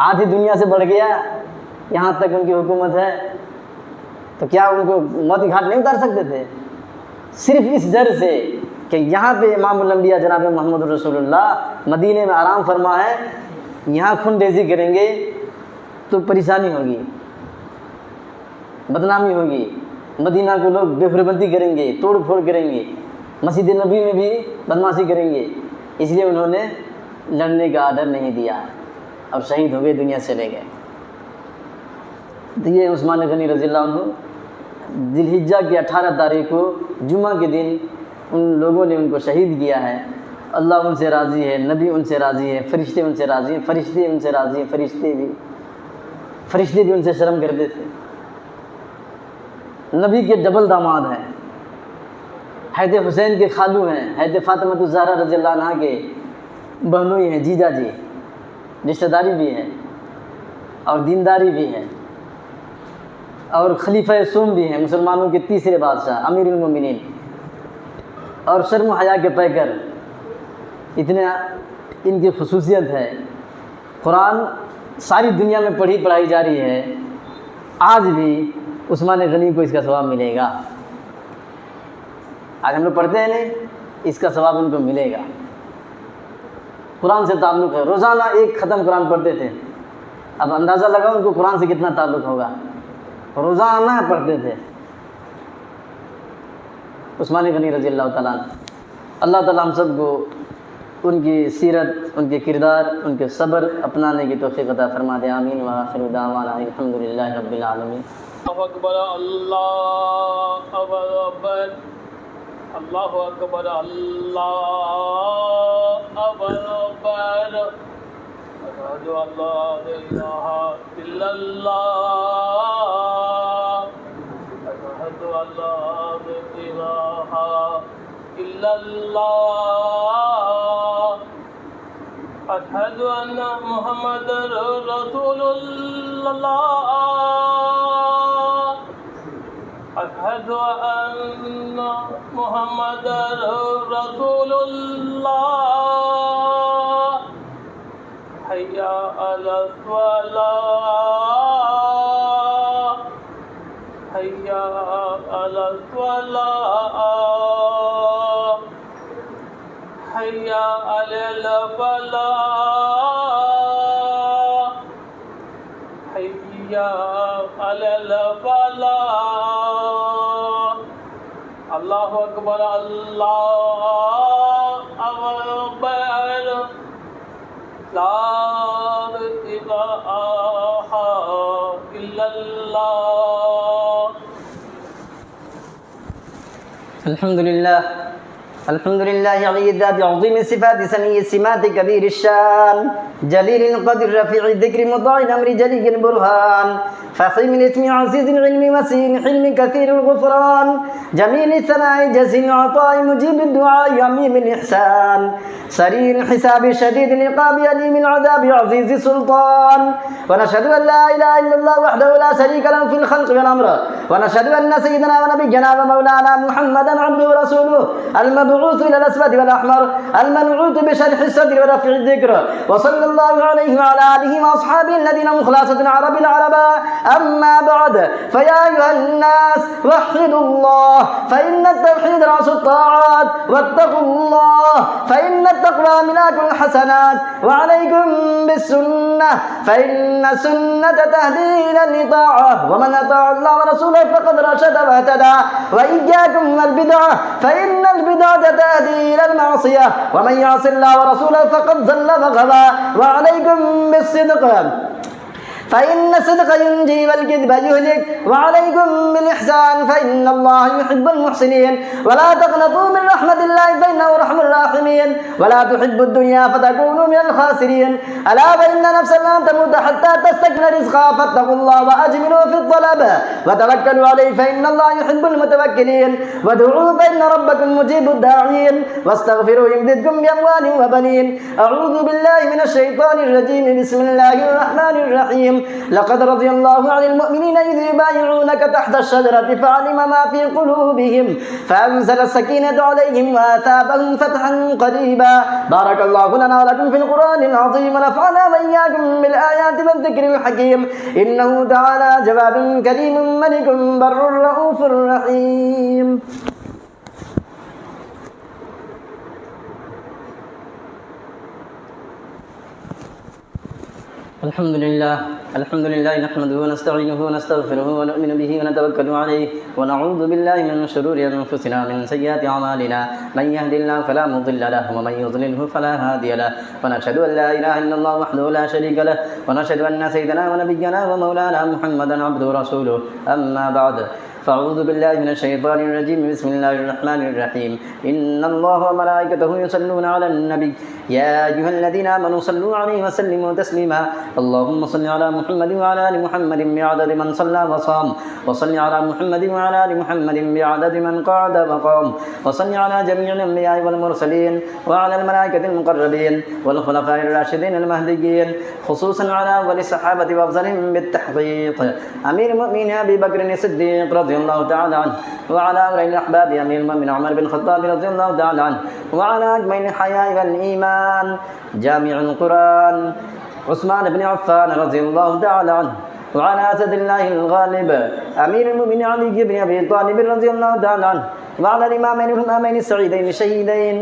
آدھی دنیا سے بڑھ گیا یہاں تک ان کی حکومت ہے. تو کیا ان کو موت کی گھاٹ نہیں اتار سکتے تھے؟ صرف اس ڈر سے کہ یہاں پہ امام الانبیاء جناب محمد رسول اللہ مدینے میں آرام فرما ہے, یہاں خون ریزی کریں گے تو پریشانی ہوگی. بدنامی ہوگی، مدینہ کو لوگ بے حرمتی کریں گے، توڑ پھوڑ کریں گے، مسجد نبی میں بھی بدمعاشی کریں گے، اس لیے انہوں نے لڑنے کا آرڈر نہیں دیا اور شہید ہو گئے، دنیا سے چلے گئے۔ تو یہ عثمان غنی رضی اللہ عنہ ذی الحجہ کی 18 تاریخ کو جمعہ کے دن ان لوگوں نے ان کو شہید کیا ہے۔ اللہ ان سے راضی ہے، نبی ان سے راضی ہے، فرشتے ان سے راضی ہیں، فرشتے ان سے راضی ہیں، فرشتے بھی ان سے شرم کرتے تھے۔ نبی کے ڈبل داماد ہیں، حضرت حسین کے خالو ہیں، حضرت فاطمہ الزہرا رضی اللہ عنہا کے بہنوئی ہیں، جیجا جی، رشتہ داری بھی ہے اور دینداری بھی ہے، اور خلیفہ سوم بھی ہیں، مسلمانوں کے تیسرے بادشاہ، امیر المومنین، اور شرم و حیا کے پیکر۔ اتنے ان کی خصوصیت ہے، قرآن ساری دنیا میں پڑھائی جا رہی ہے، آج بھی عثمان غنی کو اس کا ثواب ملے گا۔ آج ہم لوگ پڑھتے ہیں نہیں، اس کا ثواب ان کو ملے گا۔ قرآن سے تعلق ہے، روزانہ ایک ختم قرآن پڑھتے تھے، اب اندازہ لگاؤ ان کو قرآن سے کتنا تعلق ہوگا، روزانہ پڑھتے تھے عثمان غنی رضی اللہ تعالیٰ عنہ۔ اللہ تعالیٰ ہم سب کو ان کی سیرت، ان کے کردار، ان کے صبر اپنانے کی توفیق عطا فرما دے، آمین۔ وآخر دعوانا الحمدللہ رب العالمین۔ اللہ اکبر، اللہ اکبر، اللہ اکبر، اللہ اکبر، اشہد ان لا الہ الا اللہ، اشہد ان لا الہ الا اللہ، اشہد ان محمد رسول اللہ، اشہد ان محمد رسول اللہ، حی علی الصلاۃ، حی علی الصلاۃ، حی علی الفلاح، حی علی الفلاح۔ اللہ اکبر، اللہ اکبر، لا الہ الا اللہ۔ الحمدللہ، الحمدللہ علی الذات عظیم الصفات سنی السمات کبیر الشان جلیل القدر رفیع الذکر مطاع الامر جلی البرهان فخیم الاسم عزیز العلم وسیع الحلم کثیر الغفران جمیل الثناء جزیل العطاء مجیب الدعاء عمیم الاحسان سریع الحساب شدید العقاب علیم العذاب عزیز السلطان ونشهد ان لا اله الا الله وحده لا شريك له في الخلق والامر ونشهد ان سيدنا ونبينا ومولانا محمدا عبده ورسوله المبعوث الى الاسود والاحمر المنعوت بشرح الصدر ورفع الذكر وصلى الله عليه وعلى اله واصحابه الذين هم خلاصة عرب العرباء. اما بعد فيا ايها الناس وحدوا الله فان التوحيد راس الطاعات واتقوا الله فان التقوى ملاك الحسنات وعليكم بالسنة فإن السنة تهدي إلى الطاعة ومن أطاع الله ورسوله فقد رشد واهتدى وإياكم والبدعة فإن البدعة تهدي إلى المعصية ومن يعص الله ورسوله فقد ضل وغوى وعليكم بالصدق فإن الصدق ينجي والكذب يهلك وعليكم بالإحسان فإن الله يحب المحسنين ولا تقنطوا من رحمة الله فإنه أرحم الراحمين ولا تحبوا الدنيا فتكونوا من الخاسرين ألا فإن نفسا لن تموت حتى تستكمل رزقها فاتقوا الله وأجملوا في الطلب وتوكلوا عليه فإن الله يحب المتوكلين وادعوه فإن ربكم مجيب الداعين واستغفروا يمددكم بأموال وبنين. أعوذ بالله من الشيطان الرجيم. بسم الله الرحمن الرحيم. لقد رضي الله عن المؤمنين إذ يبايعونك تحت الشجرة فعلم ما في قلوبهم فأنزل السكينة عليهم وأثابهم فتحا قريبا. بارك الله لنا ولكم في القرآن العظيم ونفعنا وإياكم بالآيات والذكر الحكيم. إنه تعالى جواد كريم ملك بر رؤوف رحيم. الحمد لله نحمده ونستعينه ونستغفره ونؤمن به ونتوكل عليه ونعوذ بالله من شرور أنفسنا ومن سيئات أعمالنا من يهد الله فلا مضل له ومن يضلله فلا هادي له ونشهد أن لا إله إلا الله وحده لا شريك له ونشهد أن سيدنا ونبينا ومولانا محمدا عبده ورسوله أما بعد فأعوذ بالله من الشيطان الرجيم بسم الله الرحمن الرحيم إن الله وملائكته يصلون على النبي يا أيها الذين آمنوا صلوا عليه وسلموا تسليما اللهم صل على محمد وعلى آل محمد بعدد من صلى وصام وصل على محمد وعلى آل محمد بعدد من قعد وقام وصل على جميع الأنبياء والمرسلين وعلى الملائكة المقربين والخلفاء الراشدين المهديين خصوصا على أول الصحابة وأفضلهم بالتحقيق أمير المؤمنين أبي بكر الصديق رضي الله تعالى عنه وعلى أولي الأحباب أمير المؤمنين عمر بن الخطاب رضي الله تعالى عنه وعلى أجمعين الحياء والإيمان جامع القرآن عثمان بن عفان رضي الله تعالى عنه وعلى أسد الله الغالب أمير المؤمنين علي بن أبي طالب رضي الله تعالى عنه وعلى الإمامين الإمامين السعيدين الشهيدين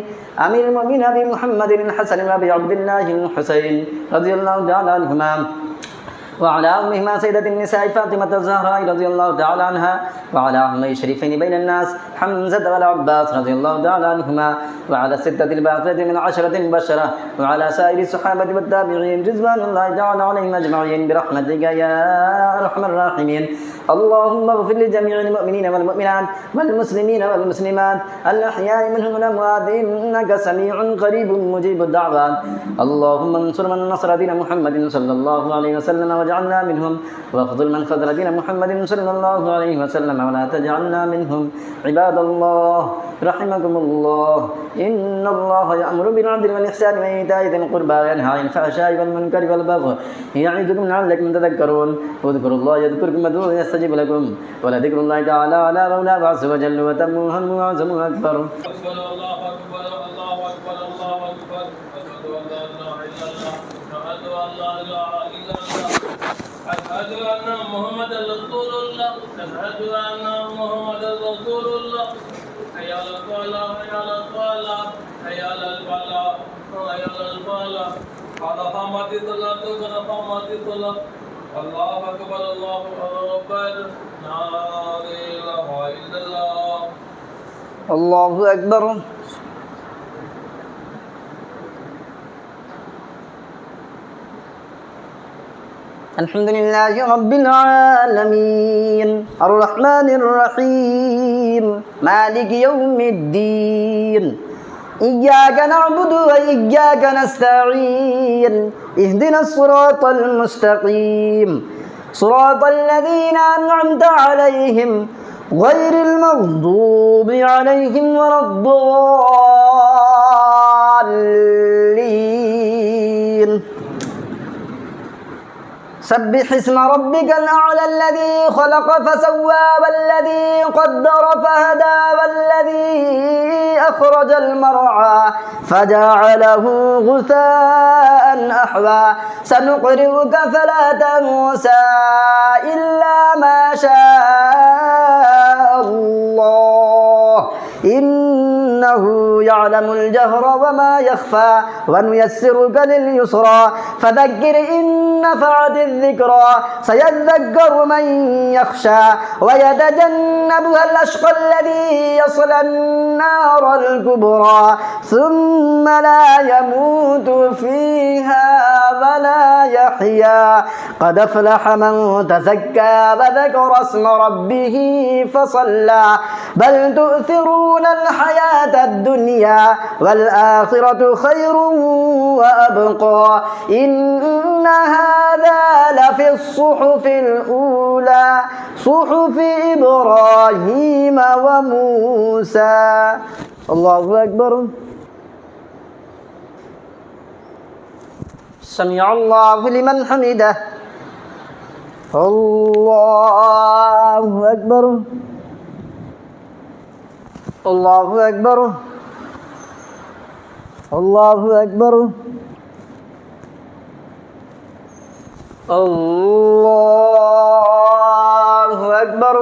أمير المؤمنين أبي محمد الحسن وأبي عبد الله الحسين رضي الله تعالى عنهما وعلى أمهما سيدة النساء فاطمة الزهراء رضي الله تعالى عنها وعلى عمي الشريفين بين الناس حمزة والعباس رضي الله تعالى عنهما وعلى الستة الباقية من العشرة المبشرة وعلى سائر الصحابة والتابعين رضوان الله تعالى عليهم أجمعين برحمتك يا أرحم الراحمين اللهم اغفر لجميع المؤمنين والمؤمنات والمسلمين والمسلمات الأحياء منهم والأموات إنك سميع قريب مجيب الدعوات اللهم انصر من نصر دين محمد صلى الله عليه وسلم واجعلنا منهم واخذل من خذل دين محمد صلى الله عليه وسلم ولا تجعلنا منهم عباد الله رحمكم الله إن الله يأمر بالعدل والإحسان وإيتاء ذي القربى وينهى عن الفحشاء والمنكر والبغي يعظكم لعلكم تذكرون واذكروا الله يذكركم وادعوه يستجب لكم ولذكر الله تعالى على مولاه عز وجل وتم هم وعزم أكبر. الله أكبر الله أكبر الله أكبر أشهد أن لا إله إلا الله أشهد أن لا إله إلا الله أشهد أن محمدا رسول الله أشهد أن محمدا رسول الله حي على الصلاة حي على الصلاة حي على الفلاح حي على الفلاح قد قامت الصلاة قد قامت الصلاة الله أكبر الله أكبر لا إله إلا الله الله أكبر. الحمد لله رب العالمين الرحمن الرحيم مالك يوم الدين إياك نعبد وإياك نستعين اهدنا الصراط المستقيم صراط الذين أنعمت عليهم غير المغضوب عليهم ولا الضالين سبح اسم ربك الأعلى الذي خلق فسوى والذي قدر فهدى والذي أخرج المرعى فجعله غثاء أحوى سنقرئك فلا تنسى إلا ما شاء الله إنه يعلم الجهر وما يخفى ونيسرك لليسرى فذكر إن نفعت الذكرى سيذكر من يخشى ويتجنبها الأشقى الذي يصلى النار الكبرى ثم لا يموت فيها ولا يحيا قد أفلح من تزكى وذكر اسم ربه فصلى بل تؤثرون الحياة الدنيا والآخرة خير وأبقى إن هذا لفي الصحف الأولى صحف إبراهيم وموسى. الله أكبر. سمع الله لمن حمده. الله أكبر. الله أكبر. الله أكبر. الله أكبر.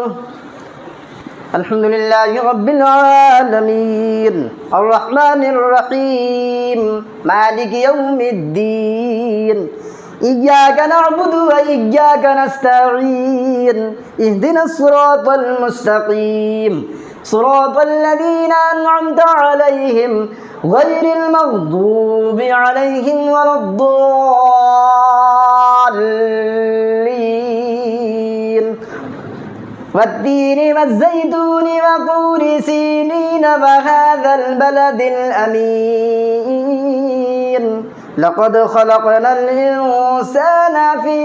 الحمد لله رب العالمين الرحمن الرحيم مالك يوم الدين إياك نعبد وإياك نستعين اهدنا الصراط المستقيم صراط الذين أنعمت عليهم غير المغضوب عليهم ولا الضالين والتين والزيتون وطور سينين وهذا البلد الأمين لقد خلقنا الإنسان في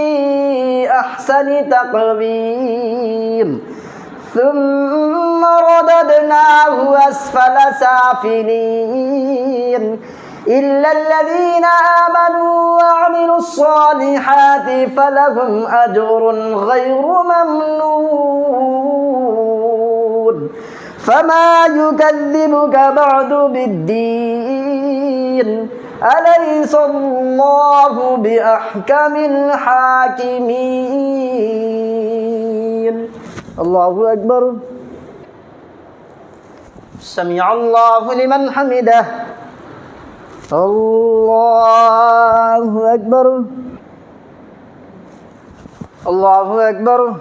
أحسن تقويم ثم رددناه أسفل سافلين إلا الذين آمنوا وعملوا الصالحات فلهم أجر غير ممنون فما يكذبك بعد بالدين أليس الله بأحكم الحاكمين الله أكبر سمع الله لمن حمده الله أكبر الله أكبر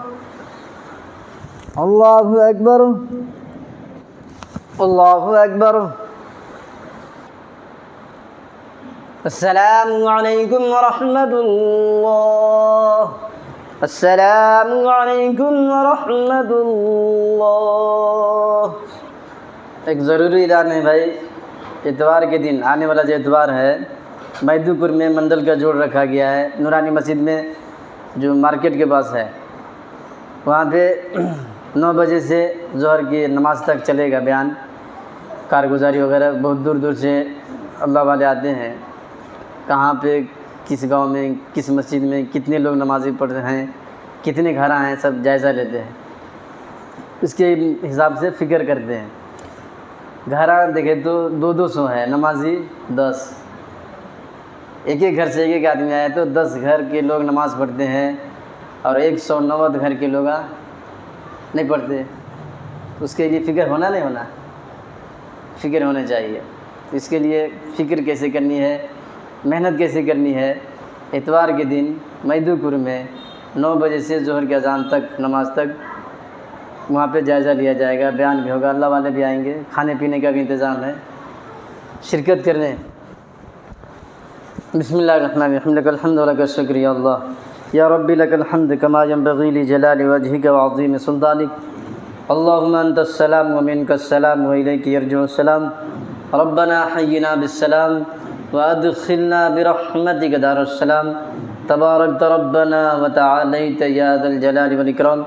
الله أكبر الله أكبر السلام علیکم ورحمۃ اللہ السلام علیکم ورحمۃ اللہ۔ ایک ضروری اعلان ہے بھائی، اتوار کے دن آنے والا جو اتوار ہے میدوپور میں منڈل کا جوڑ رکھا گیا ہے نورانی مسجد میں جو مارکیٹ کے پاس ہے، وہاں پہ 9 بجے سے ظہر کی نماز تک چلے گا بیان، کارگزاری وغیرہ۔ بہت دور دور سے اللہ والے آتے ہیں، کہاں پہ کس گاؤں میں کس مسجد میں کتنے لوگ نمازی پڑھ رہے ہیں، کتنے گھر ہیں، سب جائزہ لیتے ہیں، اس کے حساب سے فکر کرتے ہیں۔ گھر دیکھیں تو 200 ہے، نمازی 10، ایک ایک گھر سے ایک ایک آدمی آیا تو 10 گھر کے لوگ نماز پڑھتے ہیں اور 190 گھر کے لوگ نہیں پڑھتے۔ اس کے لیے فکر ہونا نہیں ہونا، فکر ہونا چاہیے۔ اس کے لیے فکر کیسے کرنی ہے، محنت کیسے کرنی ہے، اتوار کے دن میدوپور میں 9 بجے سے ظہر کے اذان تک نماز تک وہاں پہ جائزہ لیا جائے گا، بیان بھی ہوگا، اللہ والے بھی آئیں گے، کھانے پینے کا بھی انتظام ہے، شرکت کرنے۔ بسم اللہ الرحمن الرحیم، لک الحمد ولک الشکر یا اللہ، یا ربی لک الحمد کما ینبغی لجلال وجہک وعظیم سلطانک، اللہم انت السلام ومنک السلام والیک یرجع السلام، ربنا حینا بالسلام وادخلنا برحمتک دار السلام، تبارکت ربنا وتعالیت یا ذا الجلال والاکرام،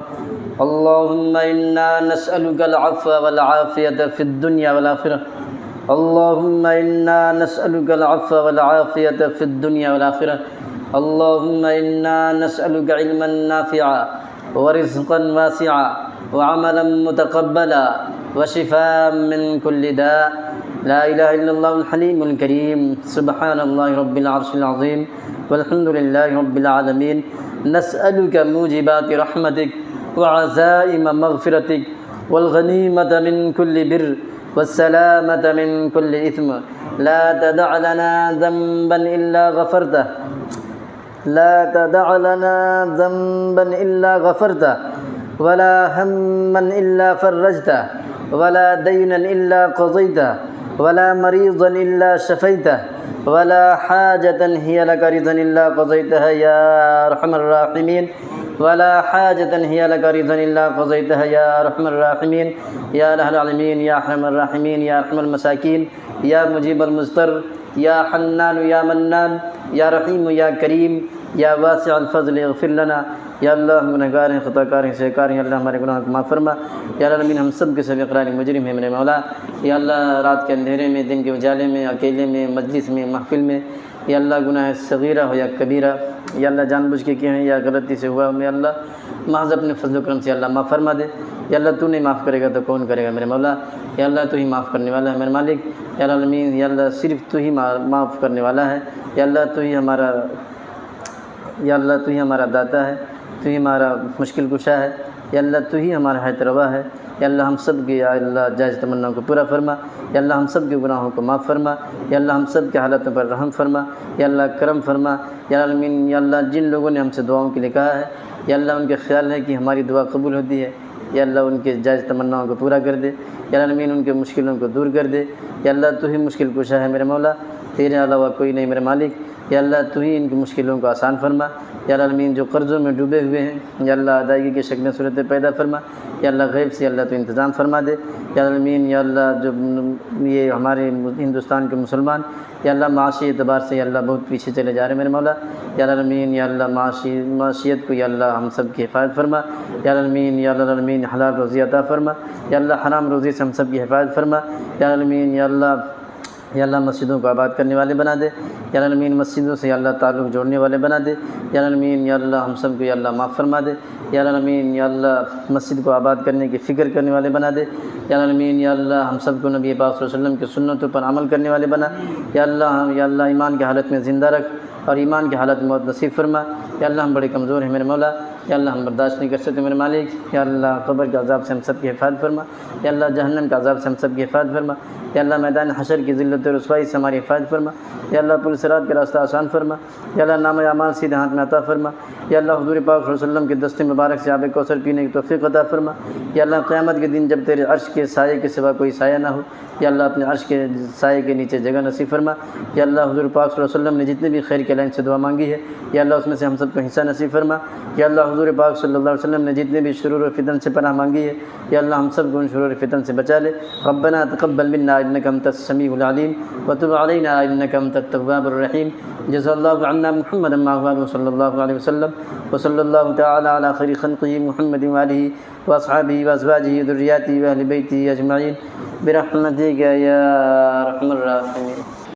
اللہم انا نسألک العفو والعافیۃ فی الدنیا والآخرہ، اللہم انا نسألک العفو والعافیۃ فی الدنیا والآخرہ، اللہم انا نسألک علما نافعا ورزقا واسعا وعملا متقبلا وشفاء من كل داء، لا الہ الا اللہ الحلیم الکریم، سبحان اللہ رب العرش العظیم والحمد للہ رب العالمین، نسألک موجبات رحمتک وعزائم مغفرتک والغنیمة من كل بر والسلامة من كل إثم، لا تدع لنا ذنبا إلا غفرته، لا تدع لنا ذنبا إلا غفرته، ولا هما إلا فرجته، ولا دينا إلا قضيته، ولا مريضا إلا شفيته، ولا حاجة هي لك رضا إلا قضيتها يا أرحم الراحمين، ولا حاجة هي لك رضا إلا قضيتها يا أرحم الراحمين، يا إله العالمين، يا أرحم الراحمين، يا أرحم المساكين، يا مجيب المضطر، يا حنان يا منان، يا رحيم يا كريم، یا واسع الفضل اغفر لنا، یا اللہ ہم گنہگار ہیں، خطا کار ہیں، شیکار ہیں، اللہ ہمارے گناہوں کو معاف فرما، یا العالمین ہم سب کے سب اقرار مجرم ہیں میرے مولا، یا اللہ رات کے اندھیرے میں، دن کے اجالے میں، اکیلے میں، مجلس میں، محفل میں، یا اللہ گناہ صغیرہ ہو یا کبیرہ، یا اللہ جان بوجھ کے کیے ہیں یا غلطی سے ہوا ہمیں اللہ محض اپنے فضل و کرم سے اللہ معاف فرما دے، یا اللہ تو نہیں معاف کرے گا تو کون کرے گا میرے مولا، یا اللہ تو ہی معاف کرنے والا ہے میرے مالک، یا العالمین یا اللہ صرف تو ہی معاف کرنے والا ہے، یا اللہ تو ہی ہمارا داتا ہے، تو ہی ہمارا مشکل کشا ہے، یا اللہ تو ہی ہمارا حیات روا ہے۔ یا اللہ ہم سب کی یا اللہ جائز تمناؤں کو پورا فرما۔ یا اللہ ہم سب کے گناہوں کو معاف فرما۔ یا اللہ ہم سب کے حالتوں پر رحم فرما۔ یا اللہ کرم فرما۔ یا العالمین یا اللہ جن لوگوں نے ہم سے دعاؤں کے لیے کہا ہے یا اللہ ان کے خیال ہے کہ ہماری دعا قبول ہوتی ہے، یا اللہ ان کے جائز تمناؤں کو پورا کر دے۔ یا العالمین ان کے مشکلوں کو دور کر دے۔ یا اللہ تو ہی مشکل کشا ہے میرے مولا، تیرے علاوہ کوئی نہیں میرے مالک۔ یا اللہ تو ہی ان کی مشکلوں کو آسان فرما۔ یا العالمین جو قرضوں میں ڈوبے ہوئے ہیں یا اللہ ادائیگی کی شکلیں صورتیں پیدا فرما۔ یا اللہ غیب سے اللہ تو انتظام فرما دے۔ یا العالمین یا اللہ جو یہ ہمارے ہندوستان کے مسلمان یا اللہ معاشی اعتبار سے یا اللہ بہت پیچھے چلے جا رہے ہیں میرے مولا۔ یا العالمین یا اللہ معاشیت کو یا اللہ ہم سب کی حفاظت فرما۔ یا العالمین یا اللہ العالمین حلال روزی عطا فرما۔ یا اللہ حرام روزی سے ہم سب کی حفاظت فرما۔ یا العالمین یا اللہ مسجدوں کو آباد کرنے والے بنا دے۔ یا العالمین مسجدوں سے یا اللہ تعلق جوڑنے والے بنا دے۔ یا العالمین یا اللہ ہم سب کو یا اللہ معاف فرما دے۔ یا العالمین یا اللہ مسجد کو آباد کرنے کی فکر کرنے والے بنا دے۔ یا العالمین یا اللہ ہم سب کو نبی پاک صلی اللہ علیہ وسلم کی سنتوں پر عمل کرنے والے بنا۔ یا اللہ ایمان کی حالت میں زندہ رکھ اور ایمان کی حالت میں موت نصیب فرما۔ یا اللہ ہم بڑے کمزور ہیں میرے مولا، یا اللہ ہم برداشت نہیں کر سکتے میرے مالک۔ یا اللہ قبر کے عذاب سے ہم سب کی حفاظت فرما۔ یا اللہ جہنم کے عذاب سے ہم سب کی حفاظت فرما۔ یا اللہ میدان حشر کی ذلت و رسوائی سے ہماری حفاظت فرما۔ یا اللہ پل صراط کا راستہ آسان فرما۔ یا اللہ نام اعمال سیدھے ہاتھ میں عطا فرما۔ یا اللہ حضور پاک صلی اللہ علیہ وسلم کے دست مبارک سے آب کوثر پینے کی توفیق عطا فرما۔ یا اللہ قیامت کے دن جب تیرے عرش کے سائے کے سوا کوئی سایہ نہ ہو، یا اللہ اپنے عرش کے سائے کے نیچے جگہ نصیب فرما۔ یا اللہ حضور پاک صلی اللہ علیہ وسلم نے جتنے بھی خیر کے لائن سے دعا مانگی ہے یا اللہ اس میں سے ہم سب کو حصہ نصیب فرما۔ یا اللہ حضور پاک صلی اللہ علیہ وسلم نے جتنے بھی شرور و فتن سے پناہ مانگی ہے یا اللہ ہم سب کو ان شرور و فتن سے بچا لے۔ ربنا تقبل منا انک انت السمیع العلیم وتب علینا انک انت التواب الرحیم۔ جزا اللہ عنا محمد ما هو صلی اللہ علیہ وسلم وصلی اللہ تعالی علی خیر خلقہ محمد وآلہ واصحابہ وازواجہ ذریاتہ واہل بیتہ اجمعین برحمتک یا ارحم الراحمین۔